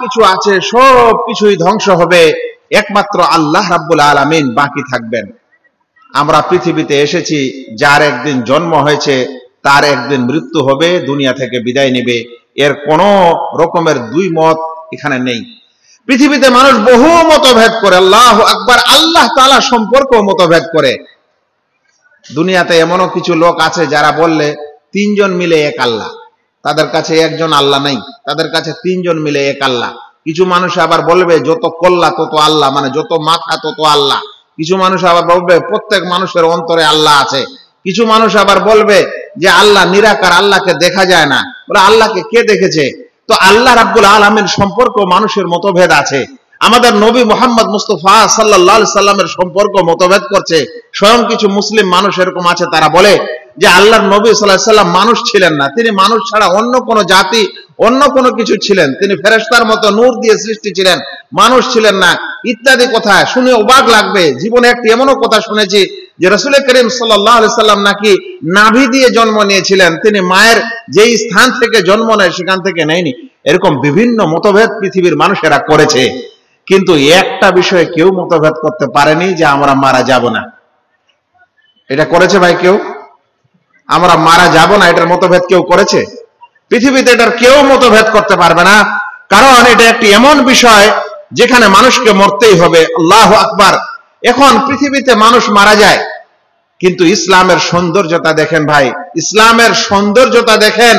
কিছু আছে সব কিছুই ধ্বংস হবে, একমাত্র আল্লাহ রাব্বুল আলামিন বাকি থাকবেন। আমরা পৃথিবীতে এসেছি, যার একদিন জন্ম হয়েছে তার একদিন মৃত্যু হবে, দুনিয়া থেকে বিদায় নেবে। এর কোনো রকমের দুই মত এখানে নেই। পৃথিবীতে মানুষ বহু মতভেদ করে, আল্লাহু আকবার, আল্লাহ তাআলা সম্পর্কেও মতভেদ করে। দুনিয়াতে এমনও কিছু লোক আছে যারা বললে তিনজন মিলে এক আল্লাহ, তাদের কাছে একজন আল্লাহ নাই, তাদের কাছে তিনজন মিলে এক আল্লাহ। কিছু মানুষ আবার বলবে যত কল্লা তত আল্লাহ, মানে যত মাথা তত আল্লাহ। কিছু মানুষ আবার বলবে প্রত্যেক মানুষের অন্তরে আল্লাহ আছে। কিছু মানুষ আবার বলবে যে আল্লাহ নিরাকার, আল্লাহকে দেখা যায় না। বলে আল্লাহকে কে দেখেছে? তো আল্লাহ রাব্বুল আলামিন সম্পর্ক মানুষের মতভেদ আছে। আমাদের নবী মুহাম্মদ মুস্তাফা সাল্লাল্লাহু আলাইহি সাল্লামের সম্পর্ক মতভেদ করছে। স্বয়ং কিছু মুসলিম মানুষ এরকম আছে, তারা বলে যে আল্লাহর নবী সাল্লাল্লাহু আলাইহি সাল্লাম মানুষ ছিলেন না, তিনি মানুষ ছাড়া অন্য কোন জাতি, অন্য কোনো কিছু ছিলেন, তিনি ফেরেশতার মতো নূর দিয়ে সৃষ্টি ছিলেন, মানুষ ছিলেন না, ইত্যাদি কথা শুনে অবাক লাগবে। জীবনে একটি এমনও কথা শুনেছি যে রাসূল করিম সাল্লাল্লাহু আলাইহি সাল্লাম নাকি নাভি দিয়ে জন্ম নিয়েছিলেন, তিনি মায়ের যেই স্থান থেকে জন্ম নেয় সেখান থেকে নেয়নি। এরকম বিভিন্ন মতভেদ পৃথিবীর মানুষেরা করেছে, কিন্তু একটা বিষয়ে কেউ মতভেদ করতে পারেনি যে আমরা মারা যাব না। এটা করেছে ভাই কেউ? আমরা মারা যাব না, এটার মতভেদ কেউ করেছে? পৃথিবীতে এটার কেউ মতভেদ করতে পারবে না, কারণ এটা একটি এমন বিষয় যেখানে মানুষকে মরতেই হবে। আল্লাহু আকবার। এখন পৃথিবীতে মানুষ মারা যায়, কিন্তু ইসলামের সৌন্দর্যতা দেখেন ভাই, ইসলামের সৌন্দর্যতা দেখেন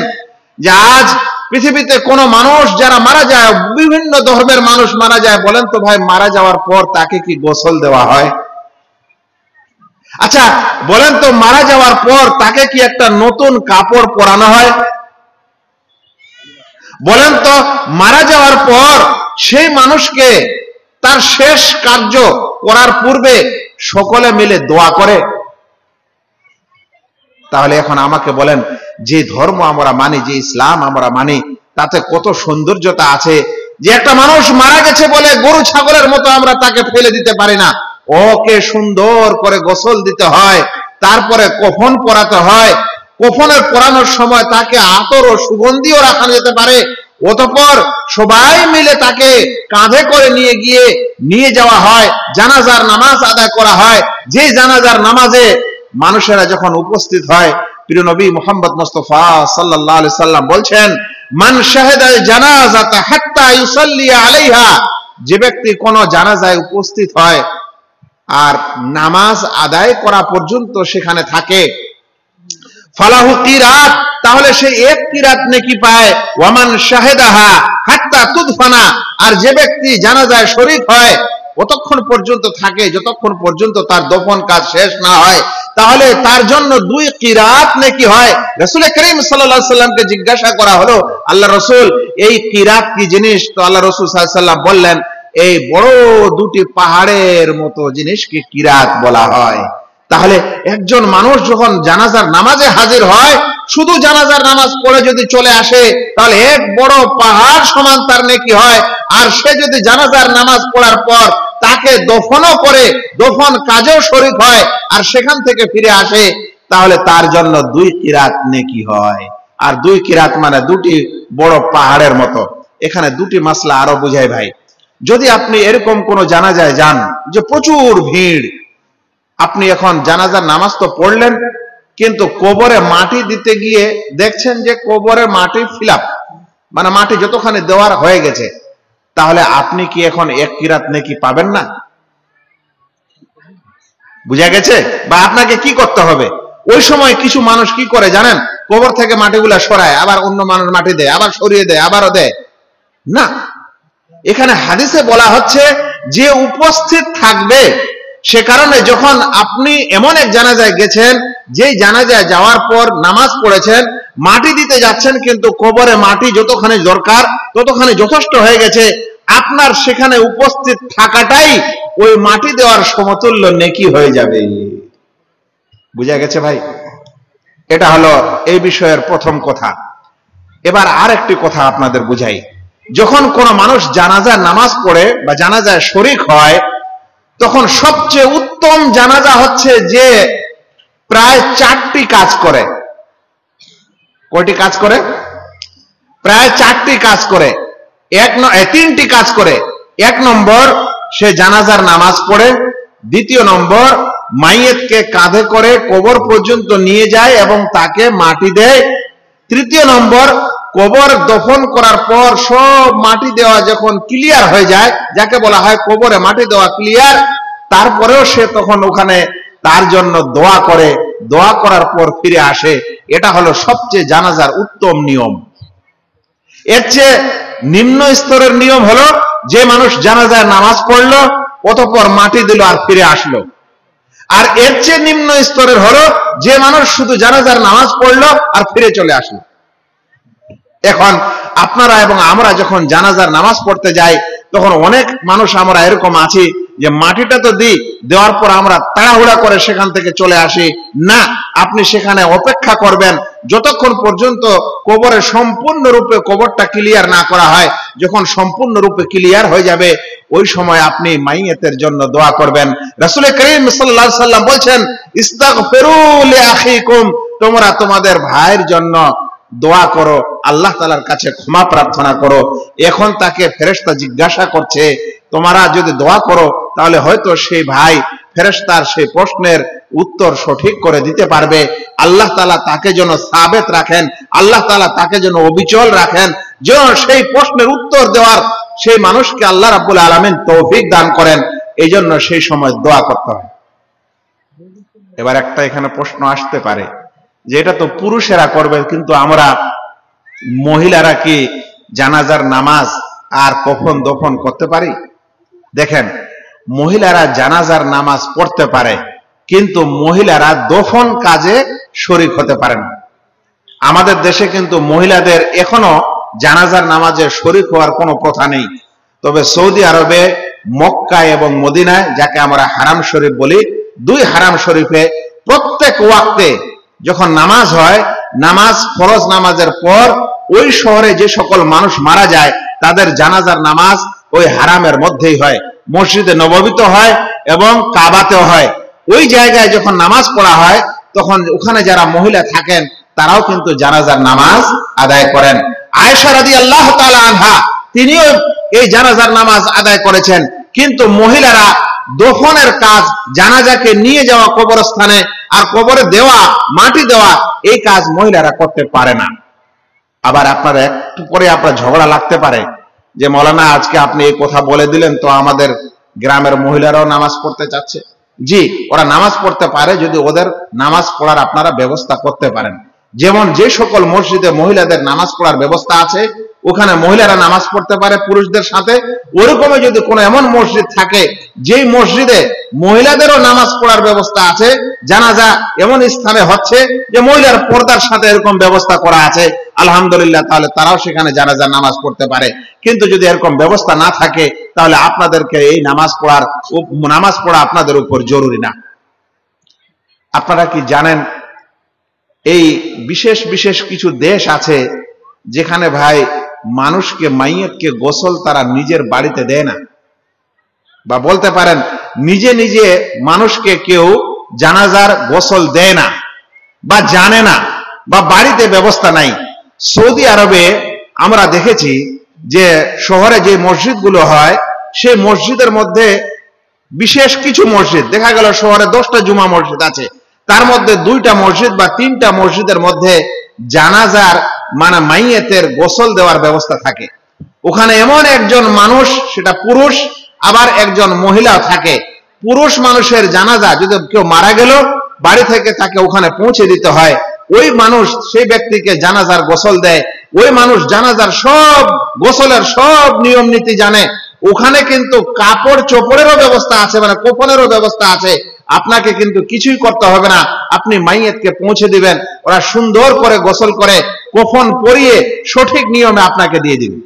যে আজ পৃথিবীতে কোন মানুষ যারা মারা যায়, বিভিন্ন ধর্মের মানুষ মারা যায়, বলেন তো ভাই মারা যাওয়ার পর তাকে কি গোসল দেওয়া হয়? আচ্ছা বলেন তো মারা যাওয়ার পর তাকে কি একটা নতুন কাপড় পরানো হয়? বলেন তো মারা যাওয়ার পর সেই মানুষকে তার শেষ কার্য করার পূর্বে সকলে মিলে দোয়া করে? তাহলে এখন আমাকে বলেন, যে ধর্ম আমরা মানি, যে ইসলাম আমরা মানি, তাতে কত সৌন্দর্যতা আছে যে একটা মানুষ মারা গেছে বলে গরু ছাগলের মতো আমরা তাকে ফেলে দিতে পারি না। ওকে সুন্দর করে গোসল দিতে হয়, তারপরে কফন পরাতে হয়, কফনের পরানোর সময় তাকে আতর ও সুগন্ধিও রাখা যেতে পারে। অতঃপর সবাই মিলে তাকে কাঁধে করে নিয়ে যাওয়া হয়, জানাজার নামাজ আদায় করা হয়। যে জানাজার নামাজে মানুষেরা যখন উপস্থিত হয়, প্রিয় নবী মুহাম্মদ মুস্তাফা সাল্লাল্লাহু আলাইহি সাল্লাম বলছেন, মান শাহাদাল জানাজাতা হাত্তা ইউসাল্লি আলাইহা, যে ব্যক্তি কোন জানাজায় উপস্থিত হয় আর নামাজ আদায় করা পর্যন্ত সেখানে থাকে, ফালাহু কিরাত, তাহলে সে এক কিরাত নেকি পায়। ওয়ামান শাহাদাহা হাত্তা তুদফানা, আর যে ব্যক্তি জানাজায় শরীক হয়, কতক্ষণ পর্যন্ত থাকে, যতক্ষণ পর্যন্ত তার দফন কাজ শেষ না হয়, তাহলে তার জন্য 2 কিরাত নেকি হয়। রাসূল করিম সাল্লাল্লাহু আলাইহি সাল্লামকে জিজ্ঞাসা করা হলো, আল্লাহ রাসূল এই কিরাত কি জিনিস? তো আল্লাহ রাসূল সাল্লাল্লাহু আলাইহি সাল্লাম বললেন, এই বড় 2টি পাহাড়ের মতো জিনিসকে কিরাত বলা হয়। তাহলে একজন মানুষ যখন জানাজার নামাজে হাজির হয়, শুধু জানাজার নামাজ পড়ে যদি চলে আসে, তাহলে এক বড় পাহাড় সমান তার নেকি হয়। আর সে যদি জানাজার নামাজ পড়ার পর তাকে দফনও করে, দফন কাজেও শরীক হয়, আর সেখান থেকে ফিরে আসে, তাহলে তার জন্য 2 কিরাত নেকি হয়। আর 2 কিরাত মানে 2টি বড় পাহাড়ের মতো। এখানে 2টি মাসলা আরো বুঝাই ভাই। যদি আপনি এরকম কোন জানাজায় যান যে প্রচুর ভিড়, আপনি এখন জানাজার নামাজ তো পড়লেন, কিন্তু কবরে মাটি দিতে গিয়ে দেখছেন যে কবরের মাটি ফিলাপ, মানে মাটি যতখানি দেওয়ার হয়ে গেছে, তাহলে আপনি কি এখন 1 কিরাত নেকি পাবেন না? বুঝা গেছে? বা আপনাকে কি করতে হবে? ওই সময় কিছু মানুষ কি করে জানেন? কবর থেকে মাটিগুলা সরায়, আবার অন্য মানুষ মাটি দেয়, আবার সরিয়ে দেয়, আবারও দেয় না। এখানে হাদিসে বলা হচ্ছে যে উপস্থিত থাকবে, সে কারণে যখন আপনি এমন এক জানাজায় গেছেন, যেই জানাজায় যাওয়ার পর নামাজ পড়েছেন, মাটি দিতে যাচ্ছেন, কিন্তু কবরে মাটি যতখানি দরকার ততখানি যথেষ্ট হয়ে গেছে, আপনার সেখানে উপস্থিত থাকাটাই ওই মাটি দেওয়ার সমতুল্য নেকি হয়ে যাবে। বুঝা গেছে ভাই? এটা হলো এই বিষয়ের প্রথম কথা। এবার আর একটি কথা আপনাদের বুঝাই। যখন কোন মানুষ জানাজার নামাজ পড়ে বা জানাজায় শরীক হয়, তখন সবচেয়ে উত্তম জানাজা হচ্ছে যে প্রায় 4টি কাজ করে। কয়টি কাজ করে? প্রায় 4টি কাজ করে। তিনটি কাজ করে। 1 নম্বর, সে জানাজার নামাজ পড়ে। 2 নম্বর, মাইয়েতকে কাঁধে করে কবর পর্যন্ত নিয়ে যায় এবং তাকে মাটি দেয়। 3 নম্বর, কবর দফন করার পর সব মাটি দেওয়া যখন ক্লিয়ার হয়ে যায়, যাকে বলা হয় কবরে মাটি দেওয়া ক্লিয়ার, তারপরেও সে তখন ওখানে তার জন্য দোয়া করে, দোয়া করার পর ফিরে আসে। এটা হলো সবচেয়ে জানাজার উত্তম নিয়ম। এর চেয়ে নিম্ন স্তরের নিয়ম হলো যে মানুষ জানাজার নামাজ পড়লো, অতঃপর মাটি দিল আর ফিরে আসলো। আর এর চেয়ে নিম্ন স্তরের হলো যে মানুষ শুধু জানাজার নামাজ পড়লো আর ফিরে চলে আসলো। এখন আপনারা এবং আমরা যখন জানাজার নামাজ পড়তে যাই, তখন অনেক মানুষ আমরা এরকম আছি যে মাটিটা তো দেওয়ার পর আমরা তাড়াহুড়া করে সেখান থেকে চলে আসি। না, আপনি সেখানে অপেক্ষা করবেন যতক্ষণ পর্যন্ত কবরে সম্পূর্ণরূপে কবরটা ক্লিয়ার না করা হয়। যখন সম্পূর্ণরূপে ক্লিয়ার হয়ে যাবে, ওই সময় আপনি মাইয়েতের জন্য দোয়া করবেন। রাসূল করিম সাল্লাল্লাহু আলাইহি সাল্লাম বলছেন, ইস্তাগফিরু লিআখিকুম, তোমরা তোমাদের ভাইয়ের জন্য দোয়া করো, আল্লাহ তাআলার কাছে ক্ষমা প্রার্থনা করো। এখন তাকে ফেরেশতা জিজ্ঞাসা করছে, তোমরা যদি দোয়া করো তাহলে হয়তো সেই ভাই ফেরেশতার সেই প্রশ্নের উত্তর সঠিক করে দিতে পারবে। আল্লাহ তাআলা তাকে যেন সাবেত রাখেন, আল্লাহ তাআলা তাকে যেন অবিচল রাখেন, যেন সেই প্রশ্নের উত্তর দেওয়ার সেই মানুষকে আল্লাহ রাব্বুল আলামিন তৌফিক দান করেন। এই জন্য সেই সময় দোয়া করতে হয়। এবার একটা এখানে প্রশ্ন আসতে পারে যে এটা তো পুরুষেরা করবে, কিন্তু আমরা মহিলারা কি জানাজার নামাজ আর কফন দফন করতে পারি? দেখেন, মহিলারা জানাজার নামাজ পড়তে পারে, কিন্তু মহিলারা দফন কাজে শরীক হতে পারে না। আমাদের দেশে কিন্তু মহিলাদের এখনো জানাজার নামাজে শরীক হওয়ার কোনো প্রথা নেই। তবে সৌদি আরবে মক্কা এবং মদিনায়, যাকে আমরা হারাম শরীফ বলি, 2 হারাম শরীফে প্রত্যেক ওয়াক্তে যখন নামাজ হয়, নামাজ ফরজ নামাজের পর ওই শহরে যে সকল মানুষ মারা যায় তাদের জানাজার নামাজ ওই হারামের মধ্যেই হয়। মসজিদে নববীতে হয় এবং কাবাতেও হয়। ওই জায়গায় যখন নামাজ পড়া হয়, তখন ওখানে যারা মহিলা থাকেন তারাও কিন্তু জানাজার নামাজ আদায় করেন। আয়েশা রাদিয়াল্লাহু তাআলা আনহা, তিনিও এই জানাজার নামাজ আদায় করেছেন। কিন্তু মহিলারা দফনের কাজ, জানাজাকে নিয়ে যাওয়া কবরস্থানে আর কবরে দেওয়া, মাটি দেওয়া, এই কাজ মহিলারা করতে পারে না। আবার আপনার একটু পরে আপনার ঝগড়া লাগতে পারে যে মৌলানা আজকে আপনি এই কথা বলে দিলেন, তো আমাদের গ্রামের মহিলারাও নামাজ পড়তে চাচ্ছে। জি, ওরা নামাজ পড়তে পারে যদি ওদের নামাজ পড়ার আপনারা ব্যবস্থা করতে পারেন। যেমন যে সকল মসজিদে মহিলাদের নামাজ পড়ার ব্যবস্থা আছে, ওখানে মহিলারা নামাজ পড়তে পারে পুরুষদের সাথে। ওরকমই যদি কোনো এমন মসজিদ থাকে যেই মসজিদে মহিলাদেরও নামাজ পড়ার ব্যবস্থা আছে, জানাজা এমন স্থানে হচ্ছে যে মহিলার পর্দার সাথে এরকম ব্যবস্থা করা আছে, আলহামদুলিল্লাহ, তাহলে তারাও সেখানে জানাজা নামাজ পড়তে পারে। কিন্তু যদি এরকম ব্যবস্থা না থাকে, তাহলে আপনাদেরকে এই নামাজ পড়া আপনাদের উপর জরুরি না। আপনারা কি জানেন, এই বিশেষ বিশেষ কিছু দেশ আছে যেখানে ভাই মানুষকে, মাইয়েতকে গোসল তারা নিজের বাড়িতে দেয় না, বা বলতে পারেন নিজে নিজে মানুষকে কেউ জানাজার গোসল দেয় না, বা জানে না, বা বাড়িতে ব্যবস্থা নাই। সৌদি আরবে আমরা দেখেছি যে শহরে যে মসজিদগুলো হয়, সেই মসজিদের মধ্যে বিশেষ কিছু মসজিদ দেখা গেল শহরে 10টা জুমা মসজিদ আছে, তার মধ্যে 2টা মসজিদ বা 3টা মসজিদের মধ্যে জানাজার মাইয়েতের গোসল দেওয়ার ব্যবস্থা থাকে। ওখানে এমন একজন মানুষ, সেটা পুরুষ, আবার একজন মহিলা থাকে। পুরুষ মানুষের জানাজা যদি কেউ মারা গেল, বাড়ি থেকে তাকে ওখানে পৌঁছে দিতে হয়। ওই মানুষ সেই ব্যক্তিকে জানাজার গোসল দেয়। ওই মানুষ জানাজার সব গোসলের সব নিয়ম নীতি জানে। ওখানে কিন্তু কাপড় চোপড়েরও ব্যবস্থা আছে, কোপনেরও ব্যবস্থা আছে। আপনাকে কিন্তু কিছুই করতে হবে না, আপনি মাইয়েতকে পৌঁছে দিবেন, ওরা সুন্দর করে গোসল করে কফন পরিয়ে সঠিক নিয়মে আপনাকে দিয়ে দিবে।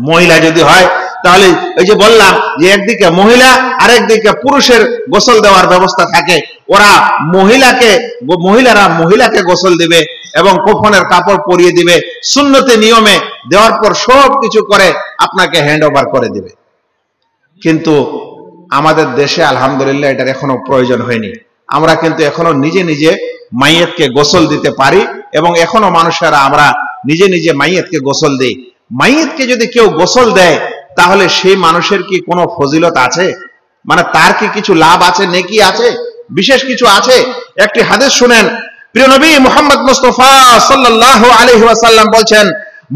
মহিলা যদি হয় তাহলে ওই যে বললাম যে একদিকে মহিলা আর একদিকে পুরুষের গোসল দেওয়ার ব্যবস্থা থাকে। ওরা মহিলারা মহিলাকে গোসল দিবে এবং কফনের কাপড় পরিয়ে দিবে, সুন্নতে নিয়মে দেওয়ার পর সব কিছু করে আপনাকে হ্যান্ড ওভার করে দিবে। কিন্তু আমাদের দেশে আলহামদুলিল্লাহ এটার এখনো প্রয়োজন হয়নি। আমরা কিন্তু এখনো নিজে নিজে মাইয়েতকে গোসল দিতে পারি এবং এখনো মানুষেরা আমরা নিজে নিজে মাইয়েতকে গোসল দিই। মাইয়িতকে যদি কেউ গোসল দেয় তাহলে সেই মানুষের কি কোনো ফজিলত আছে? মানে তার কি কিছু লাভ আছে, নেকি আছে, বিশেষ কিছু আছে? একটি হাদিস শুনেন, প্রিয় নবী মুহাম্মদ মুস্তাফা সাল্লাল্লাহু আলাইহি ওয়াসাল্লাম বলছেন,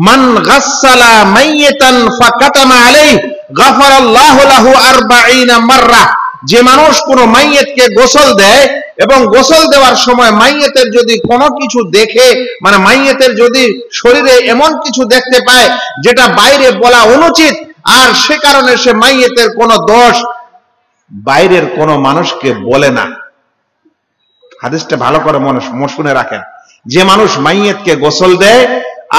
মান গাসসালা মাইয়িতান ফাকাতামা আলাইহি গাফারাল্লাহু লাহু 40 মাররা। যে মানুষ কোনো মাইয়িতকে গোসল দেয় এবং গোসল দেওয়ার সময় মাইয়িতের যদি কোনো কিছু দেখে, মানে মাইয়িতের যদি শরীরে এমন কিছু দেখতে পায় যেটা বাইরে বলা অনুচিত, আর সে কারণে সে মাইয়িতের কোনো দোষ বাইরের কোনো মানুষকে বলে না। হাদিসটা ভালো করে মনে শুনে রাখেন, যে মানুষ মাইয়িতকে গোসল দেয়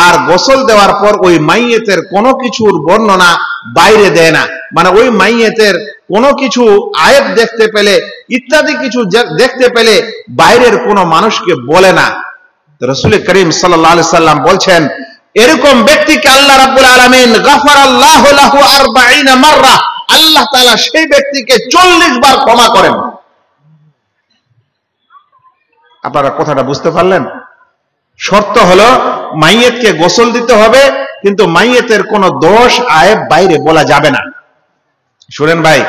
আর গোসল দেওয়ার পর ওই মাইয়িতের কোনো কিছুর বর্ণনা বাইরে দেয় না, মানে ওই মাইয়িতের কোনো কিছু আয়েব দেখতে পেলে ইত্যাদি কিছু দেখতে পেলে বাইরের কোনো মানুষকে বলে না। রাসূল করিম সাল্লাল্লাহু আলাইহি সাল্লাম বলছেন, এরকম ব্যক্তিকে আল্লাহ রাব্বুল আলামিন গাফারাল্লাহু লাহু 40 মাররা, আল্লাহ তাআলা সেই ব্যক্তিকে 40 বার ক্ষমা করেন। আপনারা কথাটা বুঝতে পারলেন? শর্ত হলো মাইয়িতকে গোসল দিতে হবে, কিন্তু মাইয়িতের কোনো দোষ আয়েব বাইরে বলা যাবে না। শুনেন ভাই,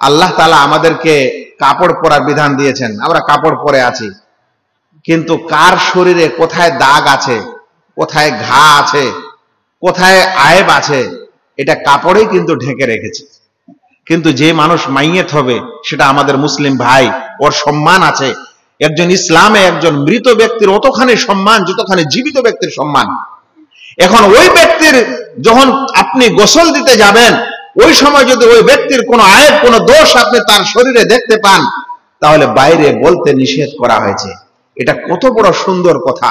আল্লাহ তাআলা আমাদেরকে কাপড় পরার বিধান দিয়েছেন, আমরা কাপড় পরে আছি, কিন্তু কার শরীরে কোথায় দাগ আছে, কোথায় ঘা আছে, কোথায় আয়েব আছে, এটা কাপড়েই কিন্তু ঢেকে রেখেছে। কিন্তু যে মানুষ মাইয়িত হবে সেটা আমাদের মুসলিম ভাই, ওর সম্মান আছে। একজন ইসলামে একজন মৃত ব্যক্তির অতখানি সম্মান যতখানি জীবিত ব্যক্তির সম্মান। এখন ওই ব্যক্তির যখন আপনি গোসল দিতে যাবেন, ওই সময় যদি ওই ব্যক্তির কোনো আয়েব, কোনো দোষ আপনি তার শরীরে দেখতে পান, তাহলে বাইরে বলতে নিষেধ করা হয়েছে। এটা কত বড় সুন্দর কথা।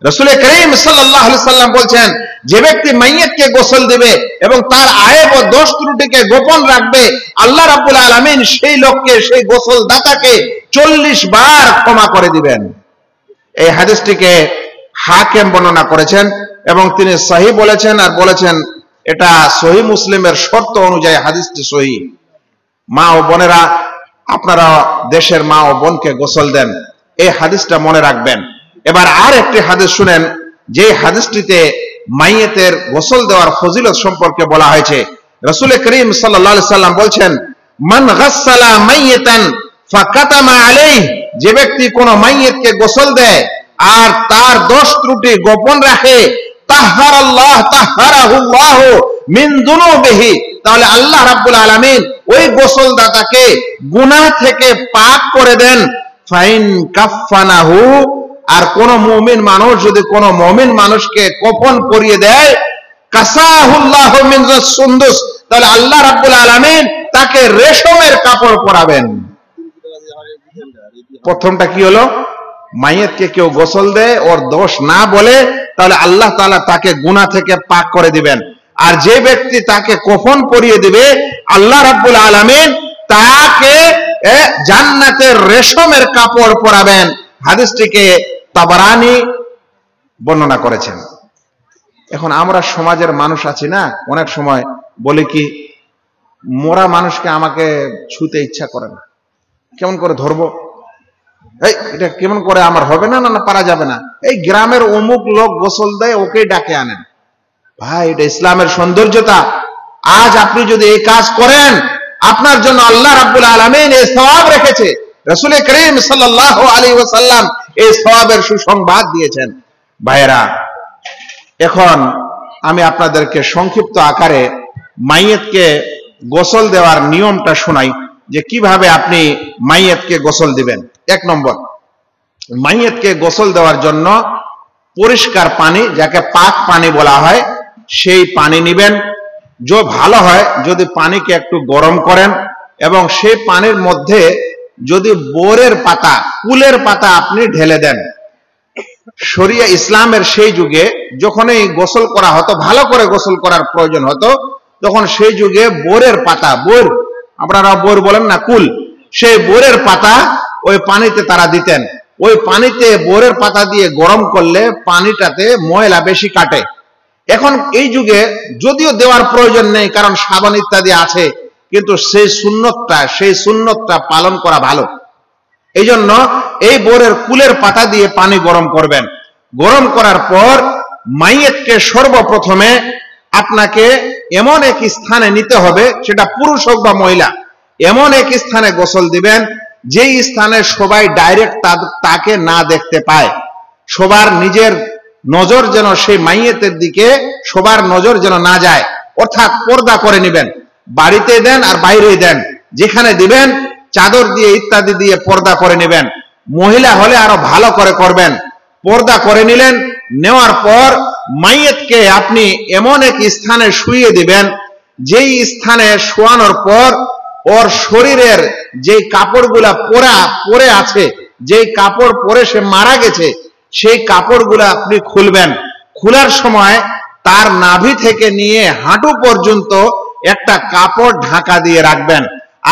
রাসূল করিম সাল্লাল্লাহু আলাইহি সাল্লাম বলছেন, যে ব্যক্তি মাইয়িতকে গোসল দিবে এবং তার আয়েব ও দোষ ত্রুটিকে গোপন রাখবে, আল্লাহ রাব্বুল আলামিন সেই লোককে, সেই গোসল দাতাকে 40 বার ক্ষমা করে দিবেন। এই হাদিসটিকে হাকিম বর্ণনা করেছেন এবং তিনি সহিহ বলেছেন, আর বলেছেন এটা সহিহ মুসলিমের শর্ত অনুযায়ী হাদিসটি সহিহ। মা ও বোনেরা, আপনারা দেশের মা ও বোনকে গোসল দেন, এই হাদিসটা মনে রাখবেন। এবার আর একটি হাদিস শুনেন, যে হাদিসটিতে মাইয়িতের গোসল দেওয়ার ফজিলত সম্পর্কে বলা হয়েছে। রাসূল করিম সাল্লাল্লাহু আলাইহি সাল্লাম বলছেন, মান গাসসালা মাইয়িতান ফাকাতামা আলাইহি, যে ব্যক্তি কোন মাইয়িতকে গোসল দেয় আর তার দোষ ত্রুটি গোপন রাখে, তাহহারাহুল্লাহ মিন যুনুবিহি, তাহলে আল্লাহ রাব্বুল আলামিন ওই গোসল দাতাকে গুনাহ থেকে পাক করে দেন। ফাইন কাফানাহু, আর কোন মুমিন মানুষ যদি কোন মুমিন মানুষকে কফন পরিয়ে দেয়, কাসাহুল্লাহ মিন সুন্দুস, তাহলে আল্লাহ রাব্বুল আলামিন তাকে রেশমের কাপড় পরাবেন। প্রথমটা কি হলো? মাইয়িতকে কেউ গোসল দেয়, ওর দোষ না বলে, তাহলে আল্লাহ তাআলা তাকে গুনাহ থেকে পাক করে দিবেন। আর যে ব্যক্তি তাকে কফন পরিয়ে দিবে, আল্লাহ রাব্বুল আলামিন তাকে জান্নাতের রেশমের কাপড় পরাবেন। হাদিসটিকে তাবারানী বর্ণনা করেছেন। এখন আমরা সমাজের মানুষ আছি না, অনেক সময় বলি কি, মোরা মানুষকে আমাকে ছুতে ইচ্ছা করে না, কেমন করে ধরবো, এই এটা কেমন করে আমার হবে না, না পারা যাবে না, এই গ্রামের অমুক লোক গোসল দেয়, ওকেই ডাকে আনেন। ভাই, এটা ইসলামের সৌন্দর্যতা। আজ আপনি যদি এই কাজ করেন, আপনার জন্য আল্লাহ রাব্বুল আলামিন এই সওয়াব রেখেছে। রাসূল করিম সাল্লাল্লাহু আলাইহি ওয়াসাল্লাম এই সওয়াবের সুসংবাদ দিয়েছেন। ভাইরা, এখন আমি আপনাদেরকে সংক্ষিপ্ত আকারে মাইয়িতকে গোসল দেওয়ার নিয়মটা শোনাই, যে কিভাবে আপনি মাইয়িতকে গোসল দিবেন। 1 নম্বর, মাইয়িতকে গোসল দেওয়ার জন্য পরিষ্কার পানি, যাকে পাক পানি বলা হয়, সেই পানি নেবেন। যে ভালো হয় যদি পানিকে একটু গরম করেন এবং সেই পানির মধ্যে যদি বোরের পাতা, কুলের পাতা আপনি ঢেলে দেন। শরিয়া ইসলামের সেই যুগে যখনই গোসল করা হতো, ভালো করে গোসল করার প্রয়োজন হতো, তখন সেই যুগে বোরের পাতা, বোর আপনারা বোর বলেন না, কুল, সেই বোরের পাতা ওই পানিতে তারা দিতেন। ওই পানিতে বোরের পাতা দিয়ে গরম করলে পানিটাতে ময়লা বেশি কাটে। এখন এই যুগে যদিও দেওয়ার প্রয়োজন নেই, কারণ সাবান ইত্যাদি আছে, কিন্তু সেই সুন্নতটা পালন করা ভালো। এই জন্য এই বোরের কুলের পাতা দিয়ে পানি গরম করবেন। গরম করার পর মাইয়িতকে সর্বপ্রথমে আপনাকে এমন এক স্থানে নিতে হবে, সেটা পুরুষ হোক বা মহিলা, এমন এক স্থানে গোসল দিবেন যেই স্থানে সবাই ডাইরেক্ট তাকে না দেখতে পায়। সবার নিজের নজর যেন সেই মাইয়েতের দিকে সবার নজর যেন না যায়, অর্থাৎ পর্দা করে নেবেন। বাড়িতে দেন আর বাইরেই দেন, যেখানে দিবেন চাদর দিয়ে ইত্যাদি দিয়ে পর্দা করে নেবেন। মহিলা হলে আরো ভালো করে করবেন। পর্দা করে নিলেন, নেওয়ার পর মাইয়েতকে আপনি এমন এক স্থানে শুইয়ে দিবেন যেই স্থানে শোয়ানোর পর ওর শরীরের যে কাপড়গুলা পরে আছে, যেই কাপড় পরে সে মারা গেছে, সেই কাপড়গুলা আপনি খুলবেন। খোলার সময় তার নাভি থেকে নিয়ে হাঁটু পর্যন্ত একটা কাপড় ঢাকা দিয়ে রাখবেন,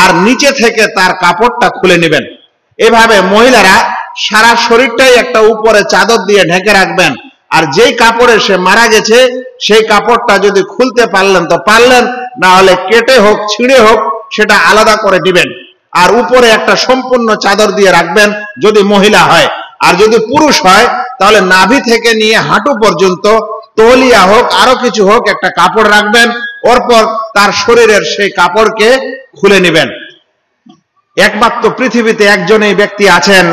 আর নিচে থেকে তার কাপড়টা খুলে নেবেন। এভাবে মহিলারা সারা শরীরটাই একটা উপরে চাদর দিয়ে ঢেকে রাখবেন, আর যেই কাপড়ে সে মারা গেছে সেই কাপড়টা যদি খুলতে পারলেন তো পারলেন, না হলে কেটে হোক ছিঁড়ে হোক সেটা আলাদা করে দিবেন। আর উপরে একটা সম্পূর্ণ চাদর দিয়ে রাখবেন যদি মহিলা হয়, আর যদি পুরুষ হয় তাহলে নাভি থেকে নিয়ে হাঁটু পর্যন্ত তলিয়া হোক আরো কিছু হোক একটা কাপড় রাখবেন, ওরপর তার শরীরের সেই কাপড়কে খুলে নেবেন। একমাত্র পৃথিবীতে একজনই ব্যক্তি আছেন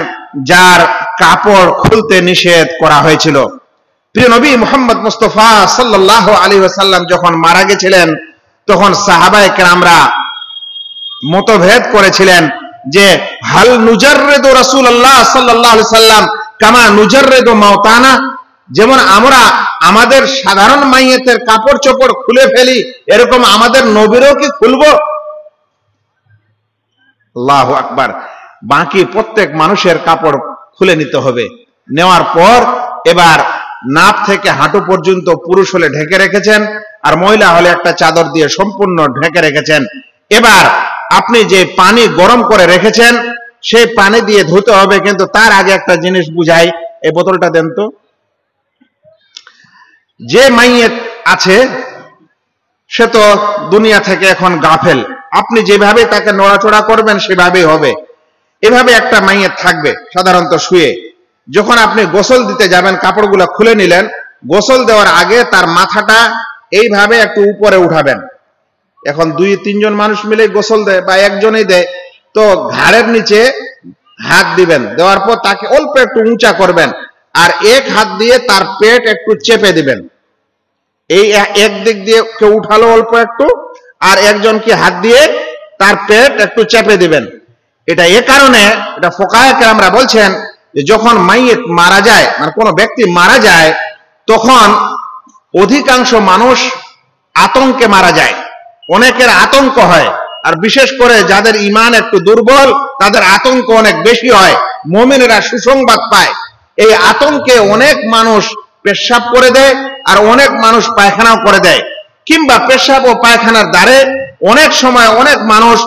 যার কাপড় খুলতে নিষেধ করা হয়েছিল। প্রিয় নবী মুহাম্মদ মুস্তাফা সাল্লাল্লাহু আলাইহি ওয়াসাল্লাম যখন মারা গেছিলেন তখন সাহাবায়ে কেরামরা মতভেদ করেছিলেন যে হাল নুজাররিদু রাসূলুল্লাহ সাল্লাল্লাহু আলাইহি সাল্লাম কামা নুজাররিদু মাউতানা, যেমন আমরা আমাদের সাধারণ মাইয়েতের কাপড় চোপড় খুলে ফেলি এরকম আমাদের নবীরও কি খুলবো? আল্লাহু আকবার। বাকি প্রত্যেক মানুষের কাপড় খুলে নিতে হবে। নেওয়ার পর এবার নাভ থেকে হাঁটু পর্যন্ত পুরুষ হলে ঢেকে রেখেছেন, আর মহিলা হলে একটা চাদর দিয়ে সম্পূর্ণ ঢেকে রেখেছেন। এবার আপনি যে পানি গরম করে রেখেছেন সেই পানি দিয়ে ধুতে হবে, কিন্তু তার আগে একটা জিনিস বুঝাই। এই বোতলটা দেন তো। যে মাইয়েত আছে সে তো দুনিয়া থেকে এখন গাফেল, আপনি যেভাবে তাকে নড়াচড়া করবেন সেভাবেই হবে। এভাবে একটা মাইয়েত থাকবে সাধারণত শুয়ে। যখন আপনি গোসল দিতে যাবেন কাপড়গুলো খুলে নিলেন, গোসল দেওয়ার আগে তার মাথাটা এইভাবে একটু উপরে উঠাবেন। এখন 2-3 জন মানুষ মিলে গোসল দেয় বা একজনই দেয়, তো ঘাড়ের নিচে হাত দিবেন, দেওয়ার পর তাকে অল্প একটু উঁচা করবেন, আর এক হাত দিয়ে তার পেট একটু চেপে দিবেন। এই একদিক দিয়ে কেউ উঠালো অল্প একটু, আর একজনকে হাত দিয়ে তার পেট একটু চেপে দিবেন। এটা এ কারণে, এটা ফুকাহায়ে কেরামরা বলছেন যে যখন মাইয়েত মারা যায়, মানে কোনো ব্যক্তি মারা যায়, তখন অধিকাংশ মানুষ আতঙ্কে মারা যায়, অনেকের আতঙ্ক হয়, আর বিশেষ করে যাদের ঈমান একটু দুর্বল তাদের আতঙ্ক অনেক বেশি হয়। মুমিনেরা সুসংবাদ পায়। এই আতঙ্কে অনেক মানুষ পেশাব করে দেয়, আর অনেক মানুষ পায়খানাও করে দেয়, কিংবা পেশাব ও পায়খানার দ্বারে অনেক সময় অনেক মানুষ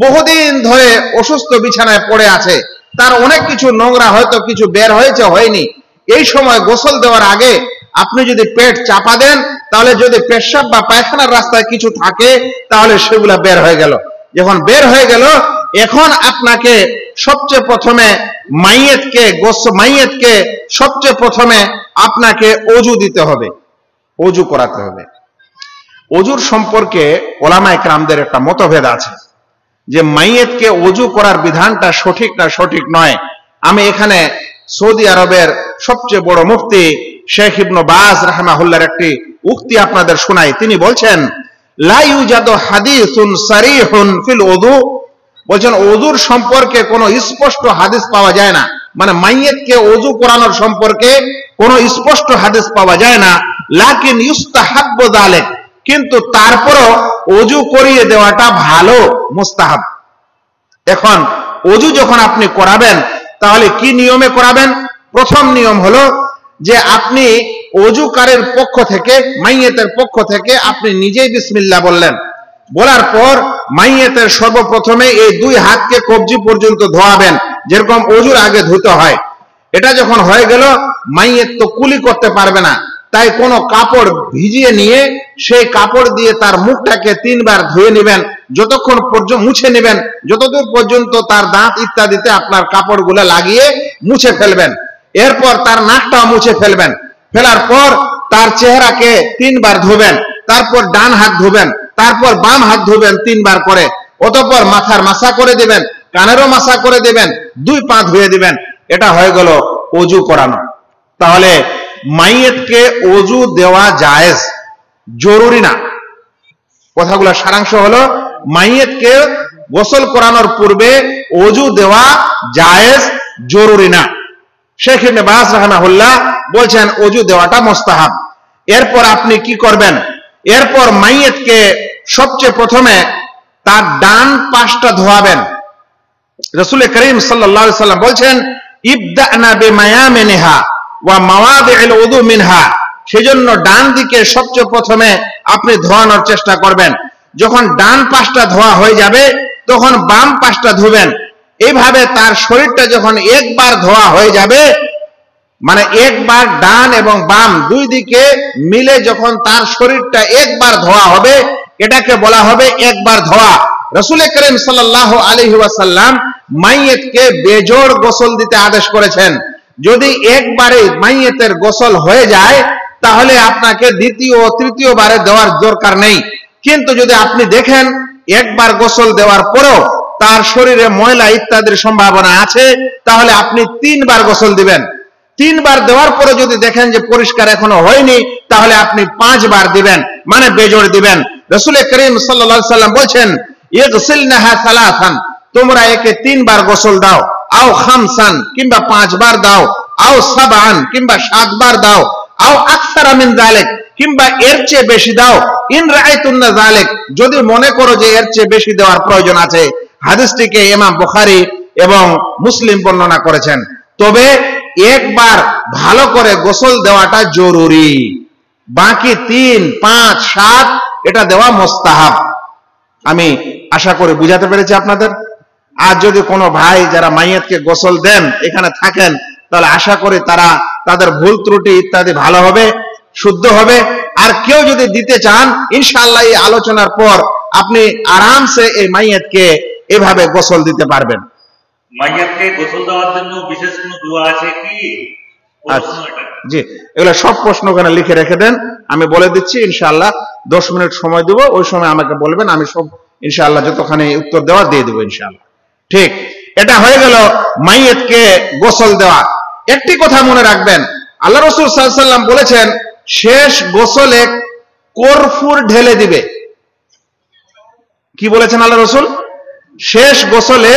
বহুদিন ধরে অসুস্থ বিছানায় পড়ে আছে, তার অনেক কিছু নোংরা হয়তো কিছু বের হয়েছে হয়নি। এই সময় গোসল দেওয়ার আগে আপনি যদি পেট চাপা দেন, তাহলে যদি পেশাব বা পায়খানার রাস্তায় কিছু থাকে তাহলে সেগুলা বের হয়ে গেল। যখন বের হয়ে গেল, এখন আপনাকে সবচেয়ে প্রথমে মাইয়েতকে সবচেয়ে প্রথমে আপনাকে অজু দিতে হবে, অজু করাতে হবে। অজুর সম্পর্কে ওলামায়ে কেরামদের একটা মতভেদ আছে যে মাইয়েতকে অজু করার বিধানটা সঠিক না সঠিক নয়। আমি এখানে সৌদি আরবের সবচেয়ে বড় মুফতি শেখ ইবনে বাজ রাহিমাহুল্লাহর একটি উক্তি আপনাদের শোনাই। তিনি বলছেন লা ইউজাদু হাদিসুন সারিহুন ফিল ওযু, বলছেন ওযুর সম্পর্কে কোনো স্পষ্ট হাদিস পাওয়া যায় না, মানে মাইয়েতকে ওযু করানোর সম্পর্কে কোনো স্পষ্ট হাদিস পাওয়া যায় না। লাকিন ইউস্তাহাব্বু যালিক, কিন্তু তারপরও ওযু করিয়ে দেওয়াটা ভালো, মুস্তাহাব। এখন ওযু যখন আপনি করাবেন তাহলে কি নিয়মে করাবেন? প্রথম নিয়ম হলো যে আপনি ওযুকারের পক্ষ থেকে, মাইয়েতের পক্ষ থেকে আপনি নিজেই বিসমিল্লাহ বললেন। বলার পর মাইয়েতের সর্বপ্রথমে এই 2 হাতকে কবজি পর্যন্ত ধোয়াবেন, যেরকম ওযুর আগে ধুতে হয়। এটা যখন হয়ে গেল, মাইয়েত তো কুলি করতে পারবে না, তাই কোনো কাপড় ভিজিয়ে নিয়ে সেই কাপড় দিয়ে তার মুখটাকে 3 বার ধুয়ে নেবেন, যতক্ষণ পর্যন্ত মুছে নেবেন, যতদূর পর্যন্ত তার দাঁত ইত্যাদিতে আপনার কাপড়গুলো লাগিয়ে মুছে ফেলবেন। এরপর তার নাকটাও মুছে ফেলবেন। ফেলার পর তার চেহারাকে 3 বার ধুবেন। তারপর ডান হাত ধুবেন, তারপর বাম হাত ধুবেন 3 বার করে, অতঃপর মাথার মাসা করে দিবেন, কানেরও মাসা করে দিবেন, 2 পা ধুয়ে দিবেন। এটা হয়ে গেল ওযু করানো। তাহলে মাইয়েতকে ওযু দেওয়া জায়েজ, জরুরি না। কথাগুলো সারাংশ হলো, মাইয়েতকে গোসল করানোর পূর্বে ওযু দেওয়া জায়েজ, জরুরি না। শেখ ইবনে বাজ রাহিমাহুল্লাহ বলছেন ওযু দেওয়াটা মুস্তাহাব। এরপর আপনি কি করবেন? এরপর মাইয়েতকে সবচেয়ে প্রথমে তার ডান পাশটা ধোয়াবেন। রাসূল করিম সাল্লাল্লাহু আলাইহি সাল্লাম বলছেন, ইবদানা বিমায়ামিনহা ওয়া মাওয়াদিউল উযু মিনহা। সেজন্য ডান দিকে সবচেয়ে প্রথমে আপনি ধোয়ানোর চেষ্টা করবেন। যখন ডান পাশটা ধোয়া হয়ে যাবে তখন বাম পাশটা ধুবেন। এইভাবে তার শরীরটা যখন একবার ধোয়া হয়ে যাবে, মানে একবার ডান এবং বাম 2 দিকে মিলে যখন তার শরীরটা একবার ধোয়া হবে, এটাকে বলা হবে একবার ধোয়া। রাসূল করিম সাল্লাল্লাহু আলাইহি ওয়াসাল্লাম মাইয়েতকে বেজোড় গোসল দিতে আদেশ করেছেন। যদি একবারে মাইয়েতের গোসল হয়ে যায় তাহলে আপনাকে দ্বিতীয় ও তৃতীয় বারে দেওয়ার দরকার নেই। কিন্তু যদি আপনি দেখেন একবার গোসল দেওয়ার পরেও তার শরীরে ময়লা ইত্যাদির সম্ভাবনা আছে, তাহলে আপনি 3 বার গোসল দিবেন। 3 বার দেওয়ার পরে যদি দেখেন যে পরিষ্কার এখনো হয়নি, তাহলে আপনি 5 বার দিবেন, মানে বেজোড় দিবেন। রাসূল করিম সাল্লাল্লাহু আলাইহি সাল্লাম বলেছেন, ইগসিলনাহা সালাসান, তোমরা একে 3 বার গোসল দাও, আও খামসান, কিংবা 5 বার দাও, আও সাবান, কিংবা 7 বার দাও, আও আকসারা মিন যালিক, কিংবা এর চেয়ে বেশি দাও, ইন রাআইতুন্না যালিক, যদি মনে করো যে এর চেয়ে বেশি দেওয়ার প্রয়োজন আছে। হাদিসটিকে ইমাম বুখারী এবং মুসলিম বর্ণনা করেছেন। তবে একবার ভালো করে গোসল দেওয়াটা জরুরি, বাকি 3, 5, 7 এটা দেওয়া মুস্তাহাব। আমি আশা করি বুঝাতে পেরেছি আপনাদের। আর যদি কোনো ভাই যারা মাইয়াতকে গোসল দেন এখানে থাকেন, তাহলে আশা করি তারা তাদের ভুল ত্রুটি ইত্যাদি ভালো হবে, শুদ্ধ হবে। আর কেউ যদি দিতে চান, ইনশাআল্লাহ এই আলোচনার পর আপনি আরামসে এই মাইয়াতকে এভাবে গোসল দিতে পারবেন। মাইয়াতকে গোসল দেওয়ার জন্য বিশেষ কোনো দোয়া আছে কি? জি, এগুলো সব প্রশ্ন ওখানে লিখে রেখে দেন, আমি বলে দিচ্ছি। ইনশাআল্লাহ 10 মিনিট সময় দেব, ওই সময় আমাকে বলবেন, আমি সব ইনশাআল্লাহ যতখানি উত্তর দেওয়া দিয়ে দেবো ইনশাআল্লাহ। ঠিক, এটা হয়ে গেল মাইয়াতকে গোসল দেওয়া। একটি কথা মনে রাখবেন, আল্লাহ রাসূল সাল্লাল্লাহু আলাইহি সাল্লাম বলেছেন শেষ গোসলে কর্ফুর ঢেলে দিবে। কি বলেছেন আল্লাহ রাসূল? শেষ গোসলে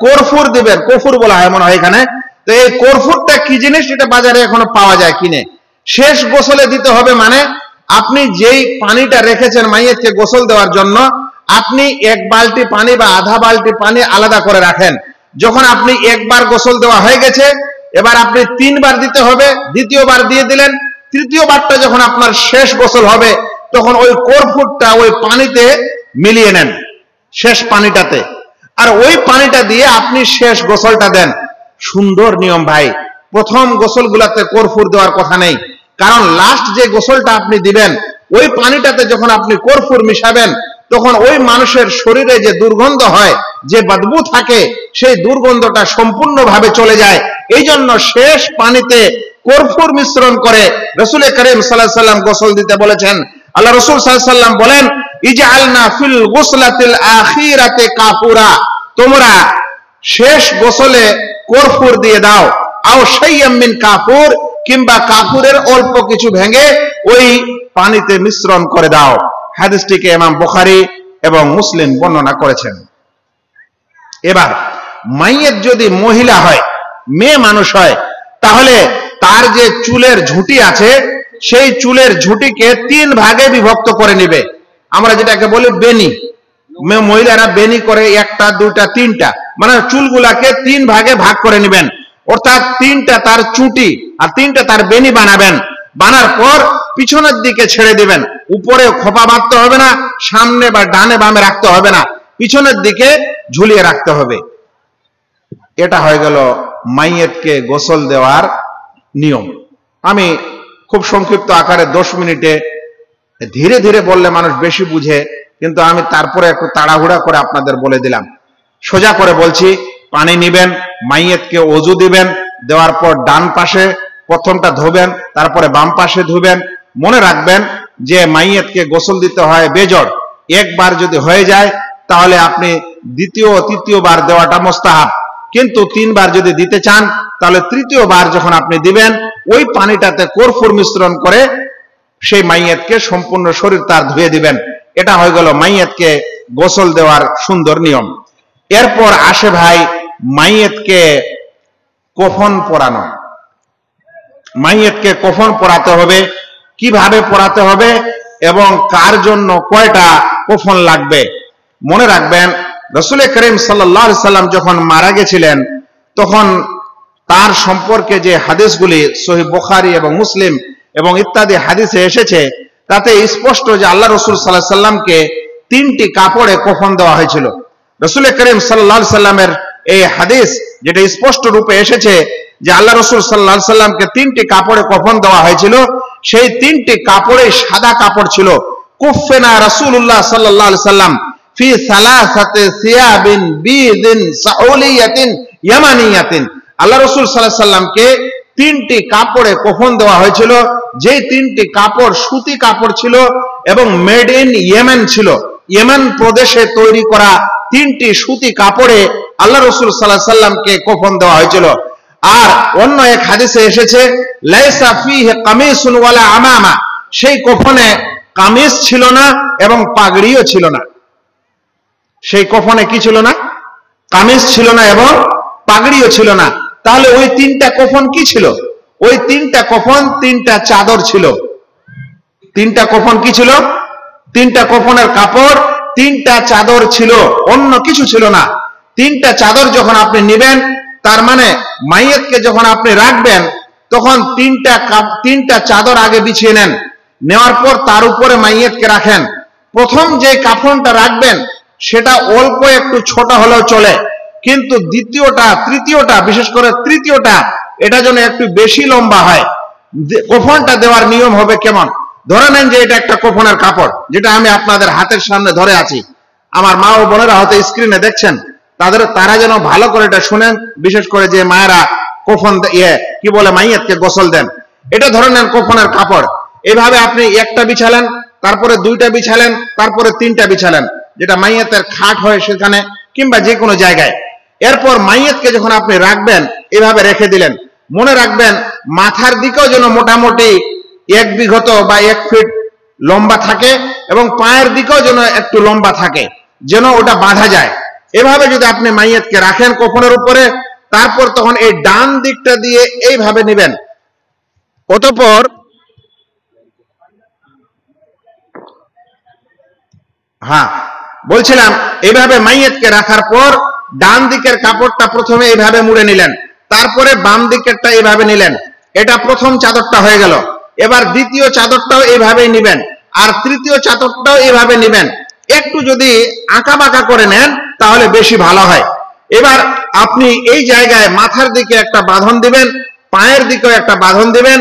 কর্ফুর দিবেন। কর্ফুর বলা হয় মনে হয় এখানে। তো এই কর্ফুরটা কি জিনিস, এটা বাজারে এখনো পাওয়া যায় কিনে। শেষ গোসলে দিতে হবে মানে আপনি যেই পানিটা রেখেছেন মাইয়াতকে গোসল দেওয়ার জন্য, আপনি 1 বালতি পানি বা আধা বালতি পানি আলাদা করে রাখেন। যখন আপনি একবার গোসল দেওয়া হয়ে গেছে, এবার আপনি 3 বার দিতে হবে, দ্বিতীয়বার দিয়ে দিলেন। তৃতীয় বারটা যখন আপনার শেষ গোসল হবে, তখন ওই কর্ফুরটা ওই পানিতে মিলিয়ে নেন, শেষ পানিটাতে, আর ওই পানিটা দিয়ে আপনি শেষ গোসলটা দেন। সুন্দর নিয়ম ভাই। প্রথম গোসলগুলোতে কর্ফুর দেওয়ার কথা নেই, কারণ লাস্ট যে গোসলটা আপনি দিবেন ওই পানিটাতে যখন আপনি কর্ফুর মিশাবেন, তখন ওই মানুষের শরীরে যে দুর্গন্ধ হয়, যে বদবু থাকে, সেই দুর্গন্ধটা সম্পূর্ণভাবে চলে যায়। এই জন্য শেষ পানিতে কর্ফুর মিশ্রণ করে রাসূল করিম সাল্লাল্লাহু আলাইহি সাল্লাম গোসল দিতে বলেছেন। আল্লাহ রাসূল সাল্লাল্লাহু আলাইহি সাল্লাম বলেন, ইজআলনা ফিল গুসলাতিল আখিরাতি কাফুরা, তোমরা শেষ গোসলে কর্ফুর দিয়ে দাও, আও শাইয়াম মিন কাফুর, কিংবা কাফুরের অল্প কিছু ভেঙে ওই পানিতে মিশ্রণ করে দাও। হাদিসটিকে ইমাম বুখারী এবং মুসলিম বর্ণনা করেছেন। এবার মাইয়াত যদি মহিলা হয়, মেয়ে মানুষ হয়, তাহলে তার যে চুলের ঝুঁটি আছে, সেই চুলের ঝুঁটিকে 3 ভাগে বিভক্ত করে নিবে। আমরা যেটাকে বলি বেনি, মহিলারা বেনি করে, 1টা 2টা 3টা, মানে চুলগুলাকে 3 ভাগে ভাগ করে নেবেন। অর্থাৎ 3টা তার চুটি আর 3টা তার বেনি বানাবেন। বানার পর পিছনের দিকে ছেড়ে দিবেন। উপরে খোপা বাঁধতে হবে না, সামনে বা ডানে বামে রাখতে হবে না, পিছনের দিকে ঝুলিয়ে রাখতে হবে। এটা হয়ে গেল মাইয়াতকে গোসল দেওয়ার নিয়ম। আমি খুব সংক্ষিপ্ত আকারে 10 মিনিটে, ধীরে ধীরে বললে মানুষ বেশি বুঝে, কিন্তু আমি তারপরে একটু তাড়াহুড়া করে আপনাদের বলে দিলাম। সোজা করে বলছি, পানি নিবেন, মাইয়াতকে ওযু দিবেন, দেওয়ার পর ডান পাশে প্রথমটা ধোবেন, তারপরে বাম পাশে ধুবেন। মনে রাখবেন যে মাইয়াতকে গোসল দিতে হয় বেজড়, একবার যদি হয়ে যায় তাহলে আপনি দ্বিতীয় তৃতীয়বার দেওয়াটা মুস্তাহাব, কিন্তু 3 বার যদি দিতে চান তাহলে তৃতীয়বার যখন আপনি দিবেন ওই পানিটাতে কর্পূর মিশ্রণ করে সেই মাইয়াতকে সম্পূর্ণ শরীর তার ধুয়ে দিবেন। এটা হয়ে গেল মাইয়াতকে গোসল দেওয়ার সুন্দর নিয়ম। এরপর আসে ভাই মাইয়াতকে কফন পরানো। মাইয়াতকে কফন পরাতে হবে, কিভাবে পরাতে হবে এবং কার জন্য কয়টা কফন লাগবে। মনে রাখবেন রাসূল করিম সাল্লাল্লাহু আলাইহি সাল্লাম যখন মারা গেছিলেন তখন তার সম্পর্কে যে হাদিসগুলি সহিহ বুখারী এবং মুসলিম এবং ইত্যাদি হাদিসে এসেছে তাতে স্পষ্ট যে আল্লাহ রাসূল সাল্লাল্লাহু আলাইহি সাল্লামকে 3টি কাপড়ে কফন দেওয়া হয়েছিল। রাসূল করিম সাল্লাল্লাহু আলাইহি সাল্লামের এই হাদিস যেটা স্পষ্ট রূপে এসেছে যে আল্লাহ রাসূল সাল্লাল্লাহু আলাইহি সাল্লামকে 3টি কাপড়ে কফন দেওয়া হয়েছিল, সেই 3টি কাপড়ে সাদা কাপড় ছিল। কুফিনা রাসূলুল্লাহ সাল্লাল্লাহু আলাইহি সাল্লাম ফি সালাসাতি সিয়াবিন বিদিন সাউলিয়াতিন ইয়ামানিয়াতিন। আল্লাহ রাসূল সাল্লাল্লাহু আলাইহি সাল্লামকে 3টি কাপড়ে কফন দেওয়া হয়েছিল, যেই 3টি কাপড় সুতি কাপড় ছিল এবং মেড ইন ইয়েমেন ছিল। ইয়েমেন প্রদেশে তৈরি করা 3টি সুতি কাপড়ে আল্লাহ রাসূল সাল্লাল্লাহু আলাইহি সাল্লামকে কফন দেওয়া হয়েছিল। আর অন্য এক হাদিসে এসেছে লাইসা ফিহি কামিসুন ওয়ালা আমামা, সেই কফনে কামিজ ছিল না এবং পাগড়িও ছিল না। সেই কফনে কি ছিল না? কামিজ ছিল না এবং পাগড়িও ছিল না। তাহলে ওই 3টা কফন কি ছিল? ওই 3টা কফন 3টা চাদর ছিল। 3টা কফন কি ছিল? 3টা কফনের কাপড় 3টা চাদর ছিল, অন্য কিছু ছিল না। 3টা চাদর যখন আপনি নেবেন তার মানে মাইয়াতকে যখন আপনি রাখবেন তখন 3টা চাদর আগে বিছিয়ে নেন, নেওয়ার পর তার উপরে মাইয়াতকে রাখেন। প্রথম যে কাফনটা রাখবেন সেটা অল্প একটু ছোট হলেও চলে, কিন্তু দ্বিতীয়টা তৃতীয়টা বিশেষ করে তৃতীয়টা এটা যেন একটু বেশি লম্বা হয়। কফনটা দেওয়ার নিয়ম হবে কেমন? ধরে নেন যে এটা একটা কফনের কাপড়, যেটা আমি আপনাদের হাতের সামনে ধরে আছি। আমার মা ও বোনেরা হয়তো স্ক্রিনে দেখছেন, তারা যেন ভালো করে এটা শুনেন, বিশেষ করে যে মায়েরা কফন কি বলে মাইয়াতকে গোসল দেন। এটা ধরে নেন কফনের কাপড়, এইভাবে আপনি একটা বিছালেন, তারপরে 2টা বিছালেন, তারপরে 3টা বিছালেন, যেটা মাইয়াতের খাট হয় সেখানে কিংবা যে কোনো জায়গায়। এরপর মাইয়াতকে যখন আপনি রাখবেন এভাবে রেখে দিলেন। মনে রাখবেন মাথার দিকেও যেন মোটামুটি 1 বিঘত বা 1 ফিট লম্বা থাকে এবং পায়ের দিকেও যেন একটু লম্বা থাকে, যেন ওটা বাঁধা যায়। এভাবে যদি আপনি মাইয়াতকে রাখেন কফনের উপরে, তারপর তখন এই ডান দিকটা দিয়ে এইভাবে নেবেন। অতঃপর বলছিলাম এইভাবে মাইয়াতকে রাখার পর ডান দিকের কাপড়টা প্রথমে এইভাবে মুড়ে নিলেন, তারপরে বাম দিকেরটা এইভাবে নিলেন। এটা প্রথম চাদরটা হয়ে গেল। এবার দ্বিতীয় চাদরটাও এইভাবেই নেবেন, আর তৃতীয় চাদরটাও এইভাবে নেবেন। একটু যদি আঁকা বাঁকা করে নেন তাহলে বেশি ভালো হয়। এবার আপনি এই জায়গায় মাথার দিকে একটা বাঁধন দিবেন, পায়ের দিকেও একটা বাঁধন দিবেন,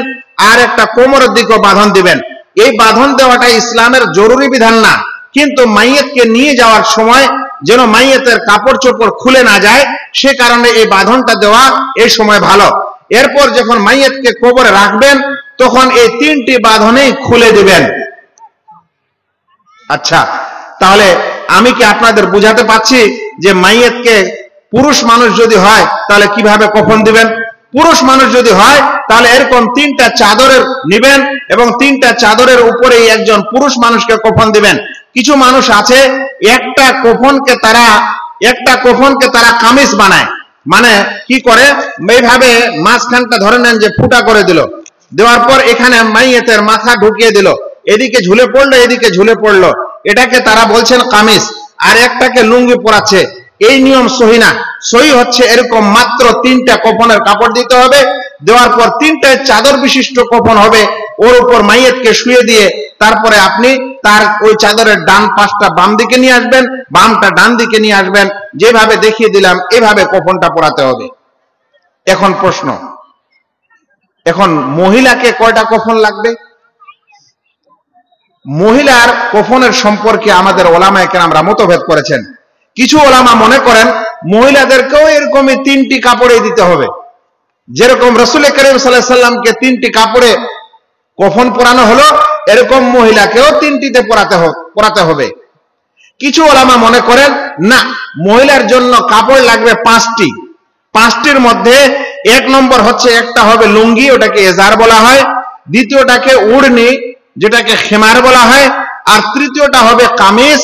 আর একটা কোমরের দিকেও বাঁধন দিবেন। এই বাঁধন দেওয়াটা ইসলামের জরুরি বিধান না, কিন্তু মাইয়াতকে নিয়ে যাওয়ার সময় যেন মাইয়াতের কাপড় চোপড় খুলে না যায় সে কারণে এই বাঁধনটা দেওয়া এই সময় ভালো। এরপর যখন মাইয়াতকে কবরে রাখবেন তখন এই 3টি বাঁধনেই খুলে দিবেন। আচ্ছা, তাহলে আমি কি আপনাদের বুঝাতে পারছি যে মাইয়াতকে পুরুষ মানুষ যদি হয় তাহলে কিভাবে কফন দিবেন? পুরুষ মানুষ যদি হয় তাহলে এরকম 3টা চাদরের নেবেন এবং 3টা চাদরের উপরেই একজন পুরুষ মানুষকে কফন দিবেন। কিছু মানুষ আছে একটা কফনকে তারা কামিজ বানায়, মানে কি করে এইভাবে মাঝখানটা ধরে নেন যে ফুটা করে দিল, দেওয়ার পর এখানে মাইয়াতের মাথা ঢুকিয়ে দিল, এদিকে ঝুলে পড়লো এদিকে ঝুলে পড়লো, এটাকে তারা বলছেন কামিজ। আর একটাকে লুঙ্গি পরাচ্ছে। এই নিয়ম সহি না। সহি হচ্ছে এরকম মাত্র 3টা কফনের কাপড় দিতে হবে, দেওয়ার পর 3টা চাদর বিশিষ্ট কফন হবে, ওর উপর মাইয়াতকে শুয়ে দিয়ে তারপরে আপনি তার ওই চাদরের ডান পাশটা বাম দিকে নিয়ে আসবেন, বামটা ডান দিকে নিয়ে আসবেন, যেভাবে দেখিয়ে দিলাম এভাবে কফনটা পরাতে হবে। এখন প্রশ্ন, এখন মহিলাকে কয়টা কফন লাগবে? মহিলার কফনের সম্পর্কে আমাদের ওলামায়ে কেরামরা মতভেদ করেছেন। কিছু ওলামা মনে করেন মহিলাদেরকেও এরকমই 3টি কাপড়ে দিতে হবে, যেরকম রাসূল করিম সাল্লাল্লাহু আলাইহি সাল্লামকে 3টি কাপড়ে কফন পরানো হলো, এরকম মহিলাকেও 3টিতে পরাতে হবে। কিছু ওলামা মনে করেন না, মহিলার জন্য কাপড় লাগবে 5টি। 5টির মধ্যে 1 নম্বর হচ্ছে, একটা হবে লুঙ্গি, ওটাকে এজার বলা হয়, দ্বিতীয়টাকে উড়নি, যেটাকে খেমার বলা হয়, আর তৃতীয়টা হবে কামিজ,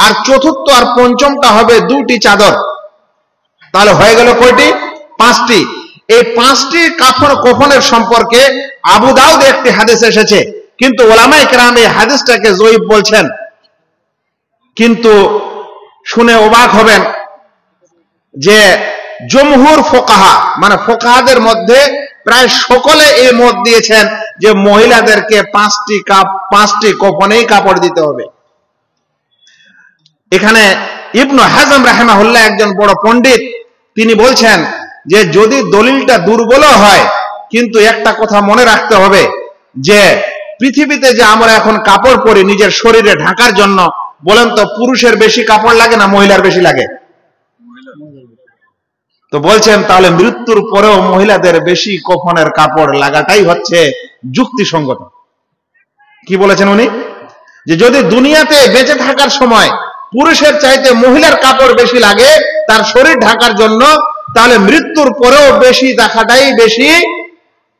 আর চতুর্থ আর পঞ্চমটা হবে 2টি চাদর। তাহলে হয়ে গেল কয়টি? 5টি। এই 5টি কফনের সম্পর্কে আবু দাউদে একটি হাদিস এসেছে, কিন্তু ওলামায়ে কেরাম এই হাদিসটাকে জয়ীফ বলছেন। কিন্তু শুনে অবাক হবেন যে জমহুর ফোকাহা, মানে ফোকাহাদের মধ্যে প্রায় সকলে এই মত দিয়েছেন যে মহিলাদেরকে 5টি কফনেই কাপড় দিতে হবে। এখানে ইবনু হাজম রাহিমাহুল্লাহ একজন বড় পণ্ডিত, তিনি বলছেন যে যদি দলিলটা দুর্বল হয়, কিন্তু একটা কথা মনে রাখতে হবে যে পৃথিবীতে যে আমরা এখন কাপড় পরি নিজের শরীরে ঢাকার জন্য, বলেন তো পুরুষের বেশি কাপড় লাগে না মহিলার বেশি লাগে? তো বলছেন তাহলে মৃত্যুর পরেও মহিলাদের বেশি কফনের কাপড় লাগাটাই হচ্ছে যুক্তিসঙ্গত। কি বলেছেন উনি? যে যদি দুনিয়াতে বেঁচে থাকার সময় পুরুষের চাইতে মহিলার কাপড় বেশি লাগে তার শরীর ঢাকার জন্য, তাহলে মৃত্যুর পরেও বেশি দেখাটাই বেশি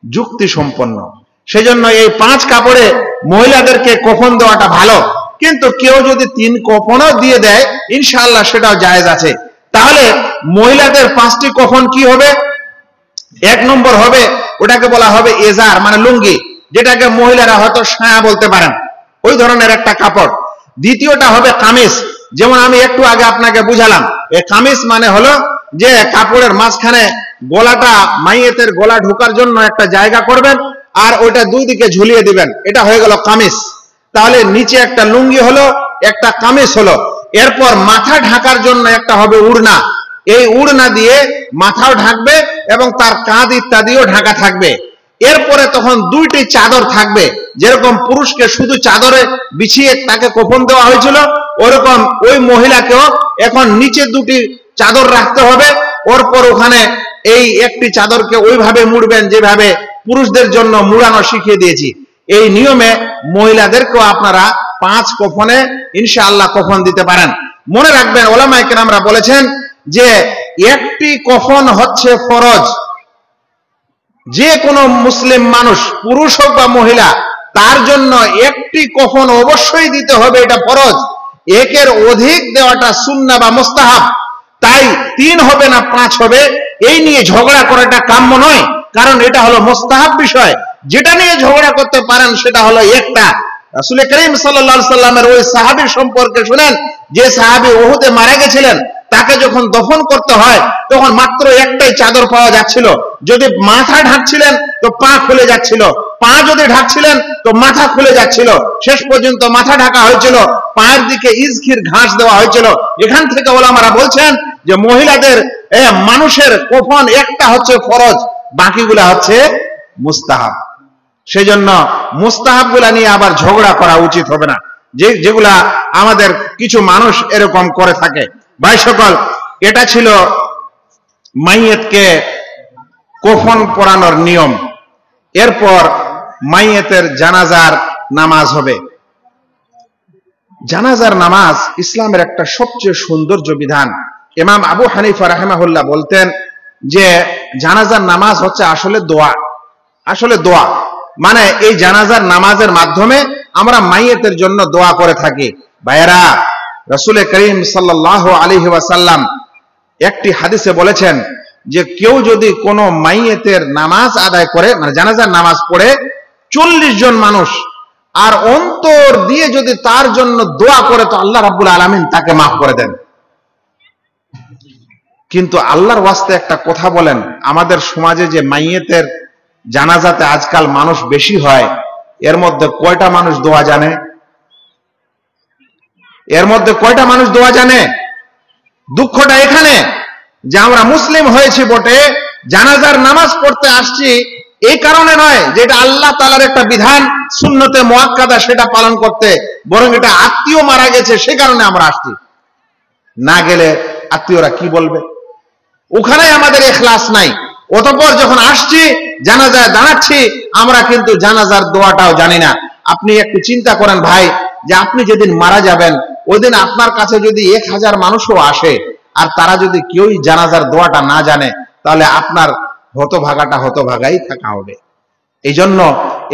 যুক্তি সম্পন্ন। সেজন্য এই 5 কাপড়ে মহিলাদেরকে কফন দেওয়াটা ভালো, কিন্তু কেউ যদি 3 কফনও দিয়ে দেয় ইনশাআল্লাহ সেটাও জায়েজ আছে। তাহলে মহিলাদের 5টি কফন কি হবে? 1 নম্বর হবে, ওটাকে বলা হবে এজার, মানে লুঙ্গি, যেটাকে মহিলারা হয়তো সায়া বলতে পারেন, ওই ধরনের একটা কাপড়। দ্বিতীয়টা হবে কামিজ, যেমন আমি একটু আগে আপনাকে বুঝালাম। এই কামিজ মানে হলো যে কাপড়ের মাঝখানে গলাটা, মাইয়েতের গলা ঢোকার জন্য একটা জায়গা করবেন, আর ওইটা 2 দিকে ঝুলিয়ে দিবেন, এটা হয়ে গেল কামিজ। তাহলে নিচে একটা লুঙ্গি হলো, একটা কামিজ হলো। এরপর মাথা ঢাকার জন্য একটা হবে উড়না, এই উড়না দিয়ে মাথাও ঢাকবে এবং তার কাঁধ ইত্যাদিও ঢাকা থাকবে। এরপরে তখন 2টি চাদর থাকবে, যেরকম পুরুষকে শুধু চাদরে বিছিয়ে তাকে কফন দেওয়া হয়েছিল, ওরকম ওই মহিলাকেও এখন নিচে 2টি চাদর রাখতে হবে। ওরপর ওখানে এই একটি চাদরকে ওইভাবে মুড়বেন যেভাবে পুরুষদের জন্য মুড়ানো শিখিয়ে দিয়েছি। এই নিয়মে মহিলাদেরকেও আপনারা 5 কফনে ইনশাআল্লাহ কফন দিতে পারেন। মনে রাখবেন ওলামায়ে কেরামরা বলেছেন যে একটি কফন হচ্ছে ফরজ। যে কোনো মুসলিম মানুষ, পুরুষ হোক বা মহিলা, তার জন্য একটি কফন অবশ্যই দিতে হবে, এটা ফরজ। একের অধিক দেওয়াটা সুন্নাহ বা মুস্তাহাব। তাই 3 হবে না 5 হবে, এই নিয়ে ঝগড়া করাটা কাম্য নয়, কারণ এটা হলো মুস্তাহাব বিষয়। যেটা নিয়ে ঝগড়া করতে পারেন সেটা হলো একটা। রাসূল করিম সাল্লাল্লাহু আলাইহি সাল্লামের ওই সাহাবীর সম্পর্কে শুনেন, যে সাহাবী উহুদে মারা গেছিলেন, তাকে যখন দফন করতে হয় তখন মাত্র একটাই চাদর পাওয়া যাচ্ছিল। যদি মাথা ঢাকছিলেন তো পা খুলে যাচ্ছিল, পা যদি ঢাকছিলেন তো মাথা খুলে যাচ্ছিল। শেষ পর্যন্ত মাথা ঢাকা হয়েছিল, পায়ের দিকে ইজখির ঘাস দেওয়া হয়েছিল। এখান থেকে ওলামারা বলছেন যে মহিলাদের, মানুষের কফন একটা হচ্ছে ফরজ, বাকিগুলা হচ্ছে মুস্তাহাব। সেজন্য মুস্তাহাব গুলা নিয়ে আবার ঝগড়া করা উচিত হবে না, যেগুলা আমাদের কিছু মানুষ এরকম করে থাকে। ভাই সকল, এটা ছিল মাইয়েতকে কফন পরানোর নিয়ম। এরপর মাইয়েতের জানাজার নামাজ হবে। জানাজার নামাজ ইসলামের একটা সবচেয়ে সৌন্দর্য বিধান। ইমাম আবু হানিফা রাহিমাহুল্লাহ বলতেন যে জানাজার নামাজ হচ্ছে আসলে দোয়া। আসলে দোয়া মানে এই জানাজার নামাজের মাধ্যমে আমরা মাইয়েতের জন্য দোয়া করে থাকি। ভাইয়েরা, রাসূল করিম সাল্লাল্লাহু আলাইহি ওয়াসাল্লাম একটি হাদিসে বলেছেন যে কেউ যদি কোনো মাইয়েতের নামাজ আদায় করে, মানে জানাজার নামাজ পড়ে 40 জন মানুষ, আর অন্তর দিয়ে যদি তার জন্য দোয়া করে, তো আল্লাহ রাব্বুল আলামিন তাকে মাফ করে দেন। কিন্তু আল্লাহর ওয়াস্তে একটা কথা বলেন, আমাদের সমাজে যে মাইয়েতের জানাজাতে আজকাল মানুষ বেশি হয়, এর মধ্যে কয়টা মানুষ দোয়া জানে? এর মধ্যে কয়টা মানুষ দোয়া জানে? দুঃখটা এখানে যে আমরা মুসলিম হয়েছি বটে, জানাজার নামাজ পড়তে আসছি এই কারণে নয় যে এটা আল্লাহ তাআলার একটা বিধান সুন্নতে মুআক্কাদা সেটা পালন করতে, বরং এটা আত্মীয় মারা গেছে সে কারণে আমরা আসছি। না গেলে আত্মীয়রা কি বলবে? ওখানে আমাদের ইখলাস নাই। অতঃপর যখন আসছি জানাজায় দাঁড়াচ্ছি, আমরা কিন্তু জানাজার দোয়াটাও জানি না। আপনি একটু চিন্তা করেন ভাই, যে আপনি যেদিন মারা যাবেন ওই দিন আপনার কাছে যদি 1000 মানুষও আসে আর তারা যদি কেউই জানাজার দোয়াটা না জানে, তাহলে আপনার হতভাগাই থাকা হবে। এই জন্য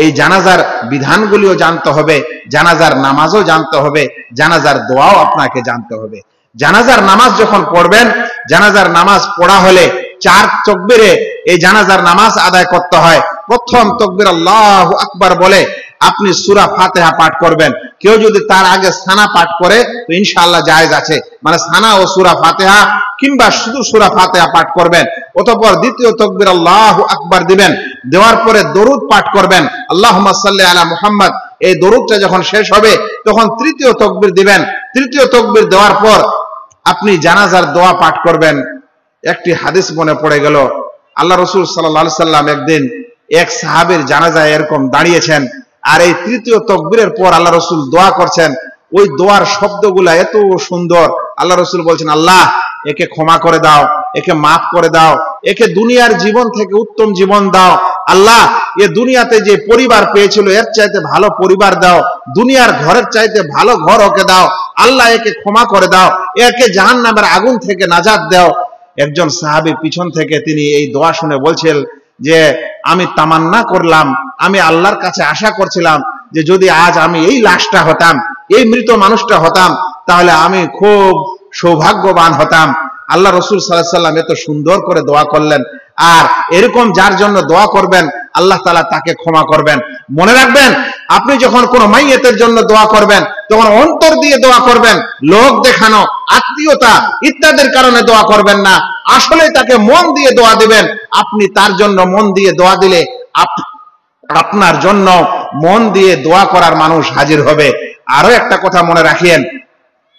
এই জানাজার বিধানগুলিও জানতে হবে, জানাজার নামাজও জানতে হবে, জানাজার দোয়াও আপনাকে জানতে হবে। জানাজার নামাজ যখন পড়বেন, জানাজার নামাজ পড়া হলে 4 তাকবীরে এই জানাজার নামাজ আদায় করতে হয়। প্রথম তাকবীর আল্লাহু আকবার বলে আপনি সূরা ফাতিহা পাঠ করবেন। কেউ যদি তার আগে সানা পাঠ করে তো ইনশাআল্লাহ জায়েজ আছে, মানে সানা ও সূরা ফাতিহা কিংবা শুধু সূরা ফাতিহা পাঠ করবেন। অতঃপর দ্বিতীয় তাকবীর আল্লাহু আকবার দিবেন, দেওয়ার পরে দরুদ পাঠ করবেন, আল্লাহুম্মা সাল্লি আলা মুহাম্মদ। এই দরুদটা যখন শেষ হবে তখন তৃতীয় তাকবীর দিবেন। তৃতীয় তাকবীর দেওয়ার পর আপনি জানাজার দোয়া পাঠ করবেন। একটি হাদিস মনে পড়ে গেল, আল্লাহ রাসূল সাল্লাল্লাহু আলাইহি সাল্লাম একদিন এক সাহাবীর জানাজায় এরকম দাঁড়িয়েছেন, আর এই তৃতীয় তাকবীরের পর আল্লাহ রাসূল দোয়া করছেন। ওই দোয়ার শব্দগুলা এত সুন্দর, আল্লাহ রাসূল বলছেন, আল্লাহ একে ক্ষমা করে দাও, একে মাফ করে দাও, একে দুনিয়ার জীবন থেকে উত্তম জীবন দাও। আল্লাহ এ দুনিয়াতে যে পরিবার পেয়েছিল এর চাইতে ভালো পরিবার দাও, দুনিয়ার ঘরের চাইতে ভালো ঘর ওকে দাও। আল্লাহ একে ক্ষমা করে দাও, একে জাহান্নামের আগুন থেকে নাজাত দাও। একজন সাহাবী পিছন থেকে তিনি এই দোয়া শুনে বলছেন যে আমি তামান্না করলাম, আমি আল্লাহর কাছে আশা করছিলাম যে যদি আজ আমি এই লাশটা হতাম, এই মৃত মানুষটা হতাম, তাহলে আমি খুব সৌভাগ্যবান হতাম। আল্লাহ রাসূল সাল্লাল্লাহু আলাইহি সাল্লাম এত সুন্দর করে দোয়া করলেন। আর এরকম যার জন্য দোয়া করবেন আল্লাহ তাআলা তাকে ক্ষমা করবেন। মনে রাখবেন, আপনি যখন কোনো মাইয়েতের জন্য দোয়া করবেন তখন অন্তর দিয়ে দোয়া করবেন, লোক দেখানো, আত্মীয়তা ইত্যাদির কারণে দোয়া করবেন না। আসলে তাকে মন দিয়ে দোয়া দিবেন। আপনি তার জন্য মন দিয়ে দোয়া দিলে আপনার জন্য মন দিয়ে দোয়া করার মানুষ হাজির হবে। আরো একটা কথা মনে রাখিয়েন,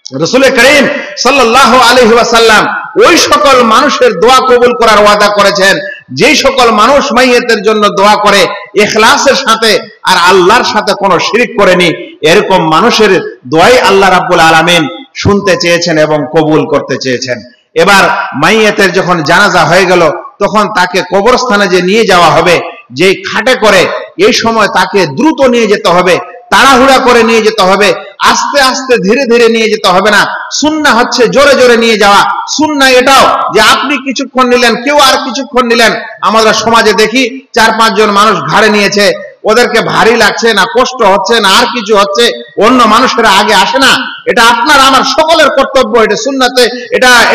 রাসূল করিম সাল্লাল্লাহু আলাইহি ওয়াসাল্লাম ওই সকল মানুষের দোয়া কবুল করার ওয়াদা করেছেন যে সকল মানুষ মাইয়েতের জন্য দোয়া করে ইখলাসের সাথে আর আল্লাহর সাথে কোনো শিরক করেনি। এরকম মানুষের দোয়াই আল্লাহ রাব্বুল আলামিন শুনতে চেয়েছেন এবং কবুল করতে চেয়েছেন। এবার মাইয়েতের যখন জানাজা হয়ে গেল তখন তাকে কবরস্থানে যে নিয়ে যাওয়া হবে, যে খাটে করে, এই সময় তাকে দ্রুত নিয়ে যেতে হবে, তাড়াহুড়া করে নিয়ে যেতে হবে, আস্তে আস্তে ধীরে ধীরে নিয়ে যেতে হবে না। সুন্নাহ হচ্ছে জোরে জোরে নিয়ে যাওয়া। সুন্নাহ এটাও যে আপনি কিছুক্ষণ নিলেন, কেউ আর কিছুক্ষণ নিলেন। আমরা সমাজে দেখি 4-5 জন মানুষ ঘাড়ে নিয়েছে, ওদেরকে ভারী লাগছে না, কষ্ট হচ্ছে না, আর কিছু হচ্ছে, অন্য মানুষেরা আগে আসে না। এটা আপনার আমার সকলের কর্তব্য, এটা সুন্নাতে,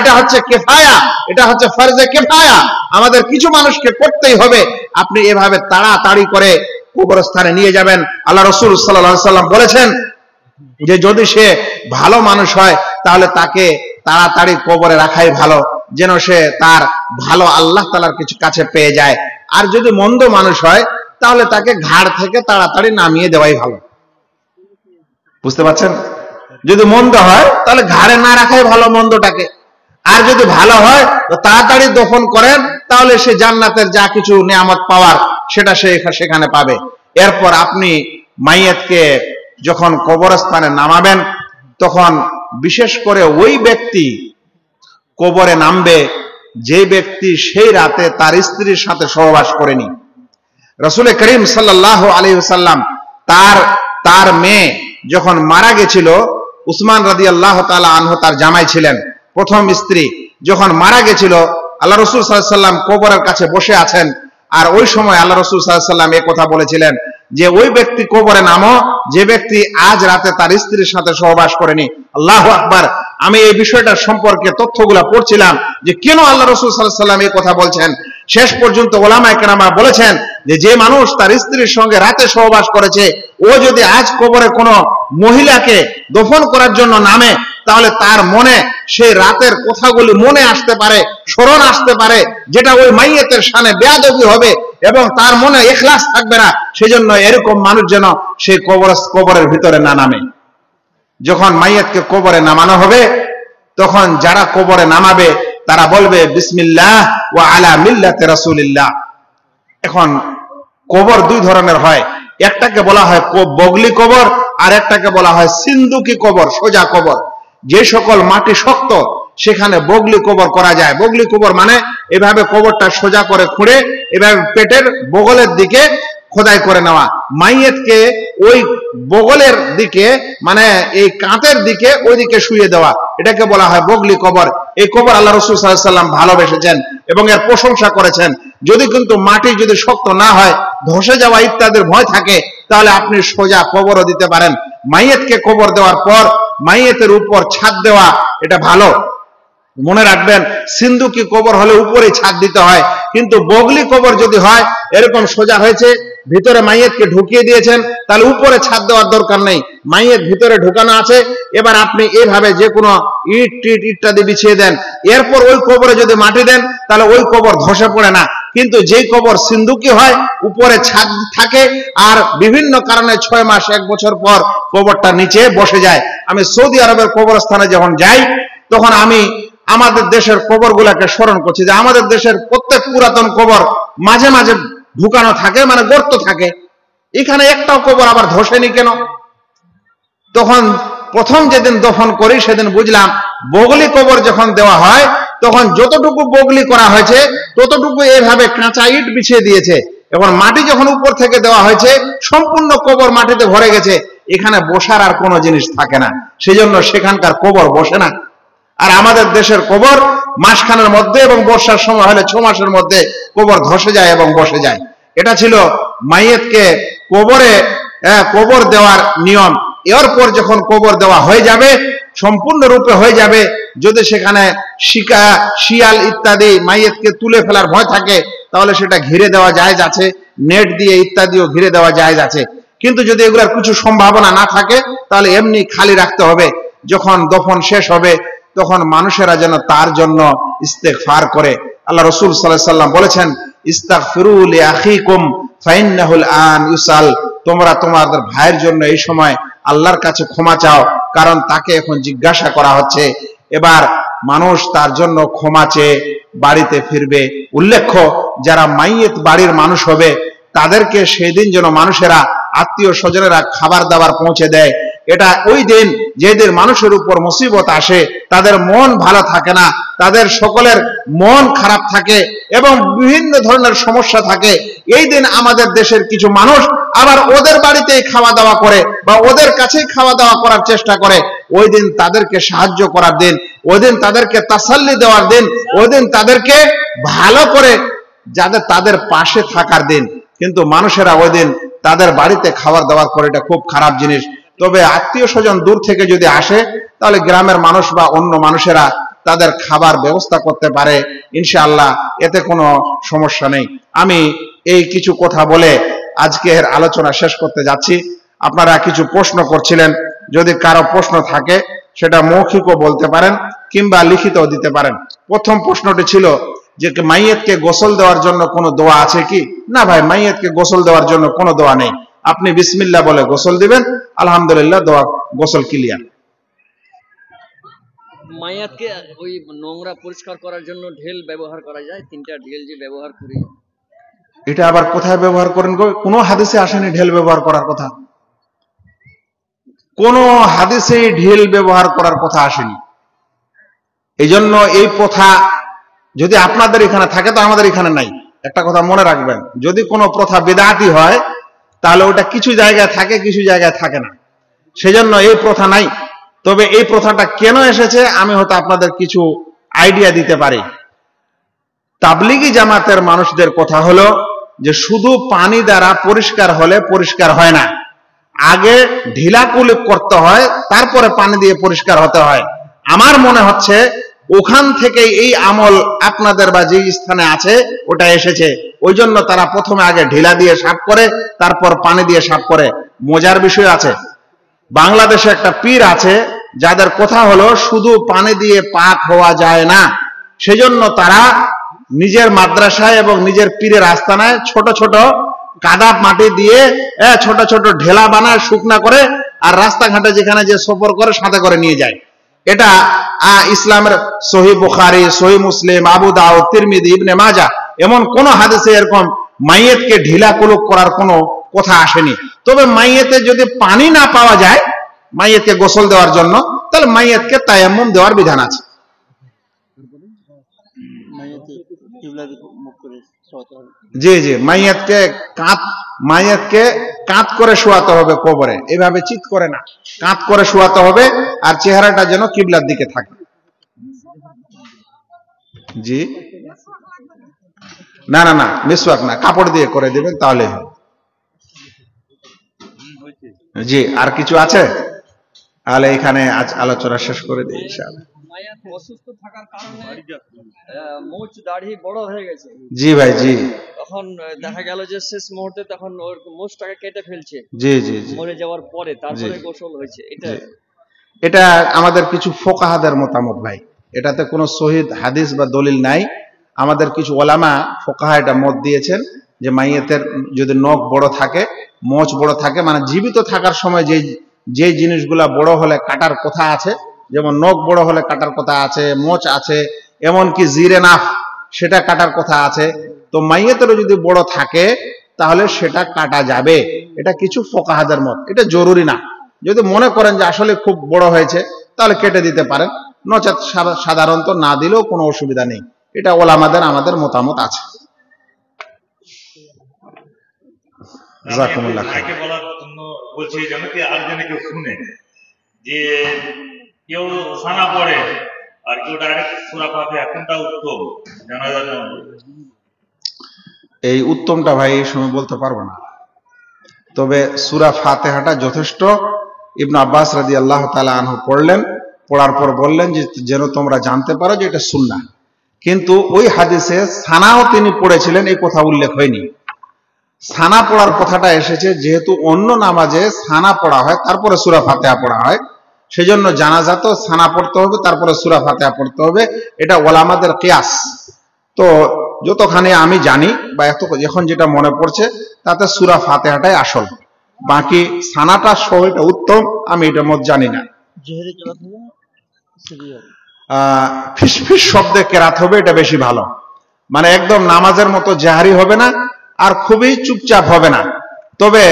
এটা হচ্ছে কিফায়া, এটা হচ্ছে ফরজে কিফায়া। আমাদের কিছু মানুষকে করতেই হবে। আপনি এভাবে তাড়াতাড়ি করে কবরস্থানে নিয়ে যাবেন। আল্লাহ রাসূল সাল্লাল্লাহু আলাইহি সাল্লাম বলেছেন যে যদি সে ভালো মানুষ হয় তাহলে তাকে তাড়াতাড়ি কবরে রাখাই ভালো, যেন সে তার ভালো আল্লাহ তাআলার কিছু কাছে পেয়ে যায়। আর যদি মন্দ মানুষ হয় তাহলে তাকে ঘাড় থেকে তাড়াতাড়ি নামিয়ে দেওয়াই ভালো। বুঝতে পারছেন? যদি মন্দ হয় তাহলে ঘাড়ে না রাখাই ভালো মন্দটাকে। আর যদি ভালো হয় তো তাড়াতাড়ি দফন করেন, তাহলে সে জান্নাতের যা কিছু নিয়ামত পাওয়ার সেটা সে সেখানে পাবে। এরপর আপনি মাইয়াতকে যখন কবরস্থানে নামাবেন তখন বিশেষ করে ওই ব্যক্তি কবরে নামবে যে ব্যক্তি সেই রাতে তার স্ত্রীর সাথে সহবাস করেনি। রাসূল করিম সাল্লাল্লাহু আলাইহি ওয়াসাল্লাম তার মেয়ে যখন মারা গেছিল, উসমান রাদিয়াল্লাহু তাআলা আনহু তার জামাই ছিলেন, প্রথম স্ত্রী, যখন মারা গেছিল আল্লাহ রাসূল সাল্লাল্লাহু আলাইহি ওয়াসাল্লাম কবরের কাছে বসে আছেন। আর ওই সময় আল্লাহ রাসূল সাল্লাল্লাহু আলাইহি ওয়াসাল্লাম এই কথা বলেছিলেন যে ওই ব্যক্তি কবরে নামো যে ব্যক্তি আজ রাতে তার স্ত্রীর সাথে সহবাস করেনি। আল্লাহু আকবার। আমি এই বিষয়টার সম্পর্কে তথ্যগুলা পড়ছিলাম যে কেন আল্লাহ রাসূল সাল্লাল্লাহু আলাইহি ওয়াসাল্লাম এই কথা বলছেন। শেষ পর্যন্ত উলামায়ে কেরামরা বলেছেন যে মানুষ তার স্ত্রীর সঙ্গে রাতে সহবাস করেছে, ও যদি আজ কবরে কোনো মহিলাকে দফন করার জন্য নামে তাহলে তার মনে সেই রাতের কথাগুলি মনে আসতে পারে, স্মরণ আসতে পারে, যেটা ওই মাইয়াতের শানে বেয়াদবি হবে এবং তার মনে ইখলাস থাকবে না। সেজন্য এরকম মানুষ যেন সেই কবরের ভিতরে না নামে। যখন মাইয়াতকে কবরে নামানো হবে তখন যারা কবরে নামাবে তারা বলবে বিসমিল্লাহ ওয়া আলা মিল্লাতি রাসূলিল্লাহ। এখন কবর 2 ধরনের হয়, একটাকে বলা হয় বগলি কবর আর একটাকে বলা হয় সিন্দুকি কবর, সোজা কবর। যে সকল মাটি শক্ত সেখানে বগলি কবর করা যায়। বগলি কবর মানে এভাবে কবরটা সোজা করে খুঁড়ে এভাবে পেটের বগলের দিকে খোদাই করে নেওয়া, মাইয়েতকে ওই বগলের দিকে মানে এই কাঁধের দিকে ওইদিকে শুয়ে দেওয়া, এটাকে বলা হয় বগলি কবর। এই কবর আল্লাহ রাসূল সাল্লাল্লাহু আলাইহি ওয়াসাল্লাম ভালোবেসেছেন এবং এর প্রশংসা করেছেন। যদি কিন্তু মাটি যদি শক্ত না হয়, ধসে যাওয়া ইত্যাদির ভয় থাকে, তাহলে আপনি সোজা কবরও দিতে পারেন। মাইয়েতকে কবর দেওয়ার পর মাইয়েতের উপর ছাদ দেওয়া এটা ভালো। মনে রাখবেন, সিন্ধুকি কবর হলে উপরে ছাদ দিতে হয়, কিন্তু বগলি কবর যদি হয় এরকম সোজা হয়েছে, ভিতরে মাইয়েতকে ঢুকিয়ে দিয়েছেন, তাহলে উপরে ছাদ দেওয়ার দরকার নেই, মাইয়েত ভিতরে ঢুকানো আছে। এবার আপনি এইভাবে যে কোনো ইট টিট ইত্যাদি বিছিয়ে দেন, এরপর ওই কবরে যদি মাটি দেন তাহলে ওই কবর ধসে পড়ে না। কিন্তু যেই কবর সিন্ধুকি হয় উপরে ছাদ থাকে, আর বিভিন্ন কারণে 6 মাস 1 বছর পর কবরটা নিচে বসে যায়। আমি সৌদি আরবের কবরস্থানে যখন যাই তখন আমি আমাদের দেশের কবরগুলোকে স্মরণ করছি যে আমাদের দেশের প্রত্যেক পুরাতন কবর মাঝে মাঝে ঢুকানো থাকে, মানে গর্ত থাকে, এখানে একটাও কবর আবার ধসেনি কেন? তখন প্রথম যেদিন দফন করি সেদিন বুঝলাম, বগলি কবর যখন দেওয়া হয় তখন যতটুকু বগলি করা হয়েছে ততটুকু এভাবে কাঁচা ইট বিছিয়ে দিয়েছে, এবং মাটি যখন উপর থেকে দেওয়া হয়েছে সম্পূর্ণ কবর মাটিতে ভরে গেছে, এখানে বসার আর কোনো জিনিস থাকে না, সেজন্য সেখানকার কবর বসে না। আর আমাদের দেশের কবর মাসখানের মধ্যে এবং বর্ষার সময় হলে 6 মাসের মধ্যে কবর ধসে যায় এবং বসে যায়। এটা ছিল মাইয়েতকে কবরে কবর দেওয়ার নিয়ম। এরপর যখন কবর দেওয়া হয়ে যাবে, সম্পূর্ণরূপে হয়ে যাবে, যদি সেখানে শিয়াল ইত্যাদি মাইয়েতকে তুলে ফেলার ভয় থাকে তাহলে সেটা ঘিরে দেওয়া জায়েজ আছে, নেট দিয়ে ইত্যাদিও ঘিরে দেওয়া জায়েজ আছে। কিন্তু যদি এগুলোর কিছু সম্ভাবনা না থাকে তাহলে এমনি খালি রাখতে হবে। যখন দফন শেষ হবে তখন মানুষেরা যেন তার জন্য ইস্তেগফার করে। আল্লাহ রাসূল সাল্লাল্লাহু আলাইহি ওয়াসাল্লাম বলেছেন, ইস্তাগফিরু লিআখিকুম ফাইন্নাহুল আন ইউসাল, তোমরা তোমাদের ভাইয়ের জন্য এই সময় আল্লাহর কাছে ক্ষমা চাও, কারণ তাকে এখন জিজ্ঞাসা করা হচ্ছে। এবার মানুষ তার জন্য ক্ষমা চেয়ে বাড়িতে ফিরবে। উল্লেখ্য, যারা মাইয়েত বাড়ির মানুষ হবে তাদেরকে সেই দিন যেন মানুষেরা, আত্মীয় স্বজনেরা খাবার দাবার পৌঁছে দেয়। এটা ওই দিন যেদিন মানুষের উপর মুসিবত আসে, তাদের মন ভালো থাকে না, তাদের সকলের মন খারাপ থাকে এবং বিভিন্ন ধরনের সমস্যা থাকে। এই দিন আমাদের দেশের কিছু মানুষ আবার ওদের বাড়িতেই খাওয়া দাওয়া করে বা ওদের কাছেই খাওয়া দাওয়া করার চেষ্টা করে। ওই দিন তাদেরকে সাহায্য করার দিন, ওই দিন তাদেরকে তাসাল্লি দেওয়ার দিন, ওই দিন তাদেরকে ভালো করে যাদের তাদের পাশে থাকার দিন। কিন্তু মানুষেরা ওই দিন তাদের বাড়িতে খাবার দাবার করে, এটা খুব খারাপ জিনিস। তবে আত্মীয় স্বজন দূর থেকে যদি আসে তাহলে গ্রামের মানুষ বা অন্য মানুষেরা তাদের খাবার ব্যবস্থা করতে পারে, ইনশাআল্লাহ, এতে কোনো সমস্যা নেই। আমি এই কিছু কথা বলে আজকের আলোচনা শেষ করতে যাচ্ছি। আপনারা কিছু প্রশ্ন করছিলেন, যদি কারো প্রশ্ন থাকে সেটা মৌখিকও বলতে পারেন কিংবা লিখিতও দিতে পারেন। প্রথম প্রশ্নটি ছিল যে মাইয়েতকে গোসল দেওয়ার জন্য কোনো দোয়া আছে কি? না ভাই, মাইয়েতকে গোসল দেওয়ার জন্য কোনো দোয়া নেই। আপনি বিসমিল্লাহ বলে গোসল দিবেন, আলহামদুলিল্লাহ, দোয়া গোসল ক্লিয়ার। মাইয়াতকে ওই নোংরা পরিষ্কার করার জন্য ঢেল ব্যবহার করা যায়, 3টা ঢেল যে ব্যবহার করি, এটা আবার কোথায় ব্যবহার করেন? কোন হাদিসে আসেনি ঢেল ব্যবহার করার কথা, কোন হাদিসে ঢেল ব্যবহার করার কথা আসেনি। এই জন্য এই প্রথা যদি আপনাদের এখানে থাকে তো আমাদের এখানে নাই। একটা কথা মনে রাখবেন, যদি কোনো প্রথা বিদআতি হয় তাহলে ওটা কিছু জায়গায় থাকে, কিছু জায়গায় থাকে না, সেজন্য এই প্রথা নাই। তবে এই প্রথাটা কেন এসেছে আমি হয়তো আপনাদের কিছু আইডিয়া দিতে পারি। তাবলিগি জামাতের মানুষদের কথা হলো যে শুধু পানি দ্বারা পরিষ্কার হলে পরিষ্কার হয় না, আগে ঢিলাকুলি করতে হয়, তারপরে পানি দিয়ে পরিষ্কার হতে হয়। আমার মনে হচ্ছে ওখান থেকে এই আমল আপনাদের বা যে স্থানে আছে ওটা এসেছে, ওই জন্য তারা প্রথমে আগে ঢিলা দিয়ে সাফ করে, তারপর পানি দিয়ে সাফ করে। মজার বিষয় আছে, বাংলাদেশে একটা পীর আছে যাদের কথা হলো শুধু পানি দিয়ে পাক হওয়া যায় না, সেজন্য তারা নিজের মাদ্রাসায় এবং নিজের পীরের আস্তানায় ছোট ছোট কাদা মাটি দিয়ে ছোট ছোট ঢেলা বানায়, শুকনা করে, আর রাস্তাঘাটে যেখানে যে সফর করে সাথে করে নিয়ে যায়। এটা ইসলামের সহিহ বুখারী, সহিহ মুসলিম, আবু দাউদ, তিরমিজি, ইবনে মাজাহ এমন কোন হাদিসে এরকম মাইয়েতকে ঢিলা কুলুক করার কোনো কথা আসেনি। তবে মাইয়েতে যদি পানি না পাওয়া যায় মাইয়েতকে গোসল দেওয়ার জন্য, তাহলে মাইয়েতকে তায়াম্মুম দেওয়ার বিধান আছে। জি জি, মাইয়াতকে কাঁধ করে শোয়াতে হবে কবরে, এভাবে চিৎ করে না, কাঁধ করে শোয়াতে হবে, আর চেহারাটা যেন কিবলার দিকে থাকে। জি না না না, মিসওয়াক না, কাপড় দিয়ে করে দিবেন তাহলে হবে। জি, আর কিছু আছে? তাহলে এখানে আজ আলোচনা শেষ করে দিই ইনশাআল্লাহ। মায়াত অসুস্থ থাকার কারণে মুছ দাড়ি বড় হয়ে গেছে। জি ভাই, জি। তখন দেখা গেল যে শেষ মুহূর্তে তখন ওর মুছটাকে কেটে ফেলছে। জি জি জি, মরে যাওয়ার পরে তারপরে গোসল হয়েছে। এটা আমাদের কিছু ফোকাহাদের মতামত ভাই, এটাতে কোনো সহিহ হাদিস বা দলিল নাই। আমাদের কিছু ওলামা ফোকাহা এটা মত দিয়েছেন যে মাইয়াতের যদি নখ বড় থাকে, মোচ বড় থাকে, মানে জীবিত থাকার সময় যে জিনিসগুলা বড় হলে কাটার কথা আছে, যেমন নখ বড় হলে কাটার কথা আছে, মোচ আছে, এমনকি জিরে নাফ সেটা কাটার কথা আছে, তো মাইয়াতেরও যদি বড় থাকে তাহলে সেটা কাটা যাবে। এটা কিছু ফোকাহাদের মত, এটা জরুরি না। যদি মনে করেন যে আসলে খুব বড় হয়েছে তাহলে কেটে দিতে পারেন, নচেত সাধারণত না দিলেও কোনো অসুবিধা নেই। এটা ওলামাদের আমাদের মতামত আছে। জাযাকুমুল্লাহ খাইর। বলার জন্য বলছি যেন কি আর যেন কেউ শুনে যে কেউ সানা পড়ে আর কেউ ডাইরেক্ট সূরা ফাতিহা, কোনটা উত্তম জানাজার জন্য? এই উত্তমটা ভাই এই সময় বলতে পারবো না, তবে সূরা ফাতিহাটা যথেষ্ট। ইবনে আব্বাস রাদিয়াল্লাহু তাআলা আনহু পড়লেন, পড়ার পর বললেন যে যেন তোমরা জানতে পারো যে এটা সুন্নাহ। কিন্তু ওই হাদিসে সানাও তিনি পড়েছিলেন এই কথা উল্লেখ হয়নি। সানা পড়ার কথাটা এসেছে যেহেতু অন্য নামাজে সানা পড়া হয় তারপরে সূরা ফাতিহা পড়া হয়, সেজন্য জানাজাতেও সানা পড়তে হবে তারপরে সূরা ফাতিহা পড়তে হবে, এটা ওলামাদের কিয়াস। তো যতখানি আমি জানি বা এখন যেটা মনে পড়ছে তাতে সূরা ফাতিহাটাই আসল, বাকি সানাটা সহ এটা উত্তম, আমি এটা মত জানি না। ফিসফিস শব্দে কেরাত হবে, এটা বেশি ভালো, মানে একদম নামাজের মতো জাহারি হবে না আর খুবই চুপচাপ হবে না। তবে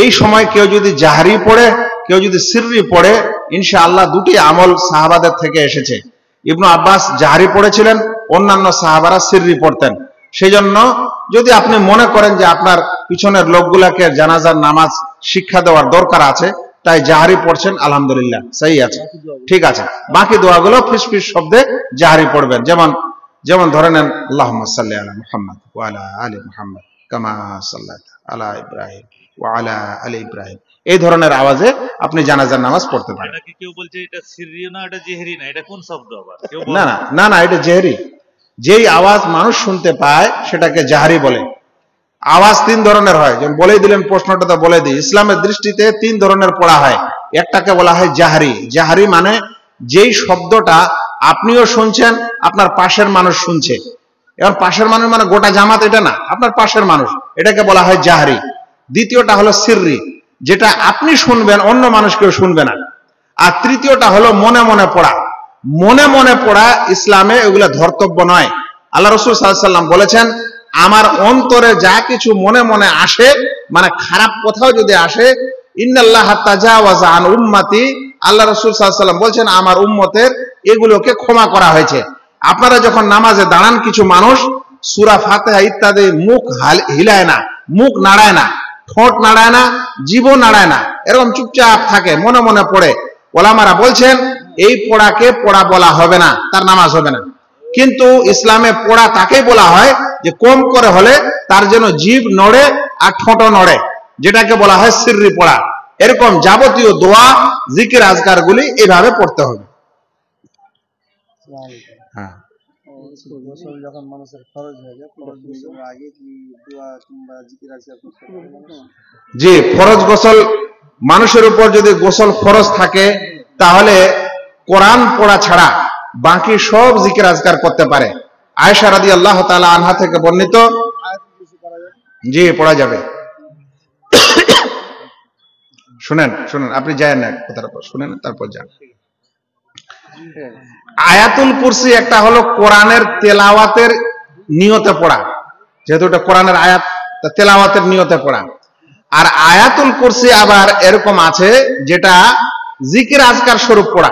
এই সময় কেউ যদি জাহারি পড়ে, কেউ যদি সিররি পড়ে, ইনশাআল্লাহ দুটি আমল সাহাবাদের থেকে এসেছে। ইবনে আব্বাস জাহারি পড়েছিলেন, অন্যান্য সাহাবারা সিররি পড়তেন। সেই জন্য যদি আপনি মনে করেন যে আপনার পিছনের লোকগুলাকে জানাজার নামাজ শিক্ষা দেওয়ার দরকার আছে, তাই জাহারি পড়ছেন, আলহামদুলিল্লাহ, সহি আছে, ঠিক আছে। বাকি দোয়াগুলো ফিসফিস শব্দে জাহারি পড়বেন। যেমন ধরে নেন আল্লাহুম্মা সাল্লি আলা মুহাম্মদ ওয়া আলা আলি মুহাম্মদ কামা সাল্লাইতা আলা ইব্রাহিম ওয়া আলা আলি ইব্রাহিম, এই ধরনের আওয়াজে আপনি জানাজার নামাজ পড়তে পারেন। এটা কি কেউ বলছে এটা সিররি না, এটা জেহরি না, এটা কোন শব্দ আবার? না না না না, এটা জেহরি। যেই আওয়াজ মানুষ শুনতে পায় সেটাকে জাহারি বলে। আওয়াজ তিন ধরনের হয়, যেমন বলেই দিলেন, প্রশ্নটা তো বলে দিই। ইসলামের দৃষ্টিতে তিন ধরনের পড়া হয়। একটাকে বলা হয় জাহারি। জাহারি মানে যেই শব্দটা আপনিও শুনছেন, আপনার পাশের মানুষ শুনছে। এবার পাশের মানুষ মানে গোটা জামাত এটা না, আপনার পাশের মানুষ, এটাকে বলা হয় জাহারি। দ্বিতীয়টা হলো সিররি, যেটা আপনি শুনবেন, অন্য মানুষ কেউ শুনবে না। আর তৃতীয়টা হলো মনে মনে পড়া। মনে মনে পড়া ইসলামে এগুলা ধর্তব্য নয়। আল্লাহ রাসূল সাল্লাল্লাহু আলাইহি ওয়াসাল্লাম বলেছেন, আমার অন্তরে যা কিছু মনে মনে আসে, মানে খারাপ কথাও যদি আসে, ইন্নাল্লাহা তাজাওয়াজা আন উম্মতি, আল্লাহ রাসূল সাল্লাল্লাহু আলাইহি ওয়াসাল্লাম বলছেন আমার উম্মতের এগুলোকে ক্ষমা করা হয়েছে। আপনারা যখন নামাজে দাঁড়ান, কিছু মানুষ সূরা ফাতিহা ইত্যাদি মুখ হিলায় না, মুখ নাড়ায় না, ঠোঁট নাড়ায় না, জিভও নাড়ায় না, এরকম চুপচাপ থাকে, মনে মনে পড়ে। ওলামারা বলছেন এই পড়াকে পড়া বলা হবে না, তার নামাজ হবে না। কিন্তু ইসলামে পড়া তাকেই বলা হয় যে কম করে হলে তার যেন জিভ নড়ে আর ঠোঁটও নড়ে, যেটাকে বলা হয় সিররি পড়া। এরকম যাবতীয় দোয়া, জিকির, আজকার গুলি এইভাবে পড়তে হবে। হ্যাঁ, যখন মানুষের খরচ হয়ে যায়, খরচ গোসলের আগে কি দোয়া কিংবা জিকির আজকার করতে পারে? জি, ফরজ গোসল, মানুষের উপর যদি গোসল ফরজ থাকে তাহলে কোরআন পড়া ছাড়া বাকি সব জিকির আজকার করতে পারে। আয়েশা রাদিয়াল্লাহু তাআলা আনহা থেকে বর্ণিত, জি পড়া যাবে। শুনেন, আপনি যায় না কথার পর শুনেন, তারপর যান। আয়াতুল কুরসি একটা হলো কোরআনের তেলাওয়াতের নিয়তে পড়া, যেহেতু এটা কোরআনের আয়াত, তেলাওয়াতের নিয়তে পড়া। আর আয়াতুল কুরসি আবার এরকম আছে যেটা জিকির আজকার স্বরূপ পড়া।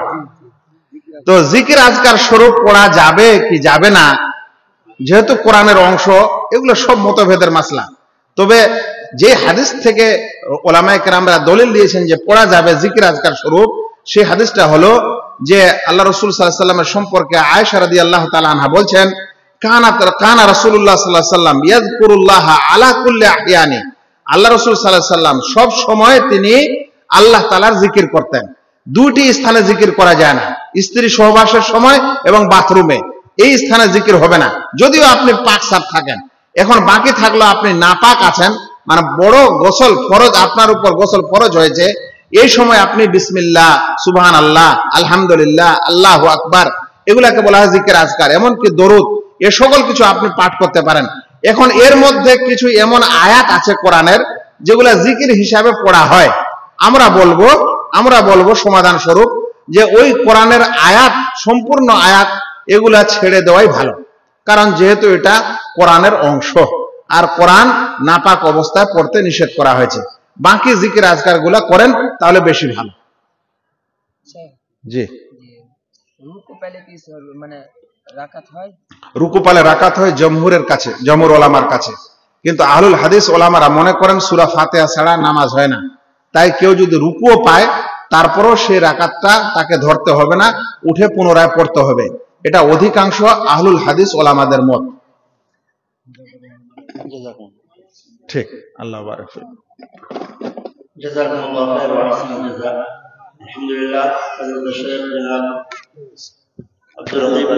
তো জিকির আজকার স্বরূপ পড়া যাবে কি যাবে না, যেহেতু কোরআনের অংশ, এগুলো সব মতভেদের মাসলা। তবে যে হাদিস থেকে ওলামায়ে কেরামরা দলিল দিয়েছেন যে পড়া যাবে জিকির আজকার স্বরূপ, সেই হাদিসটা হলো যে আল্লাহ রাসূল সাল্লাল্লাহু আলাইহি ওয়াসাল্লামের সম্পর্কে আয়েশা রাদিয়াল্লাহু তাআলা আনহা বলছেন, কানা রাসূলুল্লাহ সাল্লাল্লাহু আলাইহি ওয়াসাল্লাম ইয়াযকুরুল্লাহ আলা কুল্লি আহইয়ানি। আল্লাহ রাসূল সাল্লাল্লাহু আলাইহি ওয়াসাল্লাম সব সময় তিনি আল্লাহ তাআলার জিকির করতেন। দুটি স্থানে জিকির করা যায় না, স্ত্রী সহবাসের সময় এবং বাথরুমে, এই স্থানে জিকির হবে না, যদিও আপনি পাক সাফ থাকেন। এখন বাকি থাকলো আপনি নাপাক আছেন, মানে বড় গোসল ফরজ, আপনার উপর গোসল ফরজ হয়েছে, এই সময় আপনি বিসমিল্লাহ, সুবহানাল্লাহ, আলহামদুলিল্লাহ, আল্লাহু আকবার, এগুলাকে বলা হয় জিকির আজকার। এমনকি দরুদ, এ সকল কিছু আপনি পাঠ করতে পারেন। এখন এর মধ্যে কিছু এমন আয়াত আছে কোরআনের যেগুলা জিকির হিসাবে পড়া হয়। আমরা বলবো সমাধান স্বরূপ যে ওই কোরআনের আয়াত, সম্পূর্ণ আয়াত, এগুলা ছেড়ে দেওয়াই ভালো। কারণ যেহেতু এটা কোরআনের অংশ, আর কোরআন নাপাক অবস্থায় পড়তে নিষেধ করা হয়েছে। বাকি জিকির আজকার গুলা করেন তাহলে বেশি ভালো। জি, রুকু পেলে কি মানে রাকাত হয়? রুকু পালে রাকাত হয় জমহুরের কাছে, জমহুর ওলামার কাছে। কিন্তু আহলুল হাদিস ওলামারা মনে করেন সূরা ফাতিহা ছাড়া নামাজ হয় না। তাই কেউ যদি রুকুও পায়, তারপরও সেই রাকাতটা তাকে ধরতে হবে না, উঠে পুনরায় পড়তে হবে। এটা অধিকাংশ আহলুল হাদিস ওলামাদের মত। ঠিক, আল্লাহ বারাক ফিক। জাযাকুমুল্লাহু খাইরান ওয়া আহসানুল জাযা। আলহামদুলিল্লাহ, হযরত শেখ জনাব আব্দুর রহিম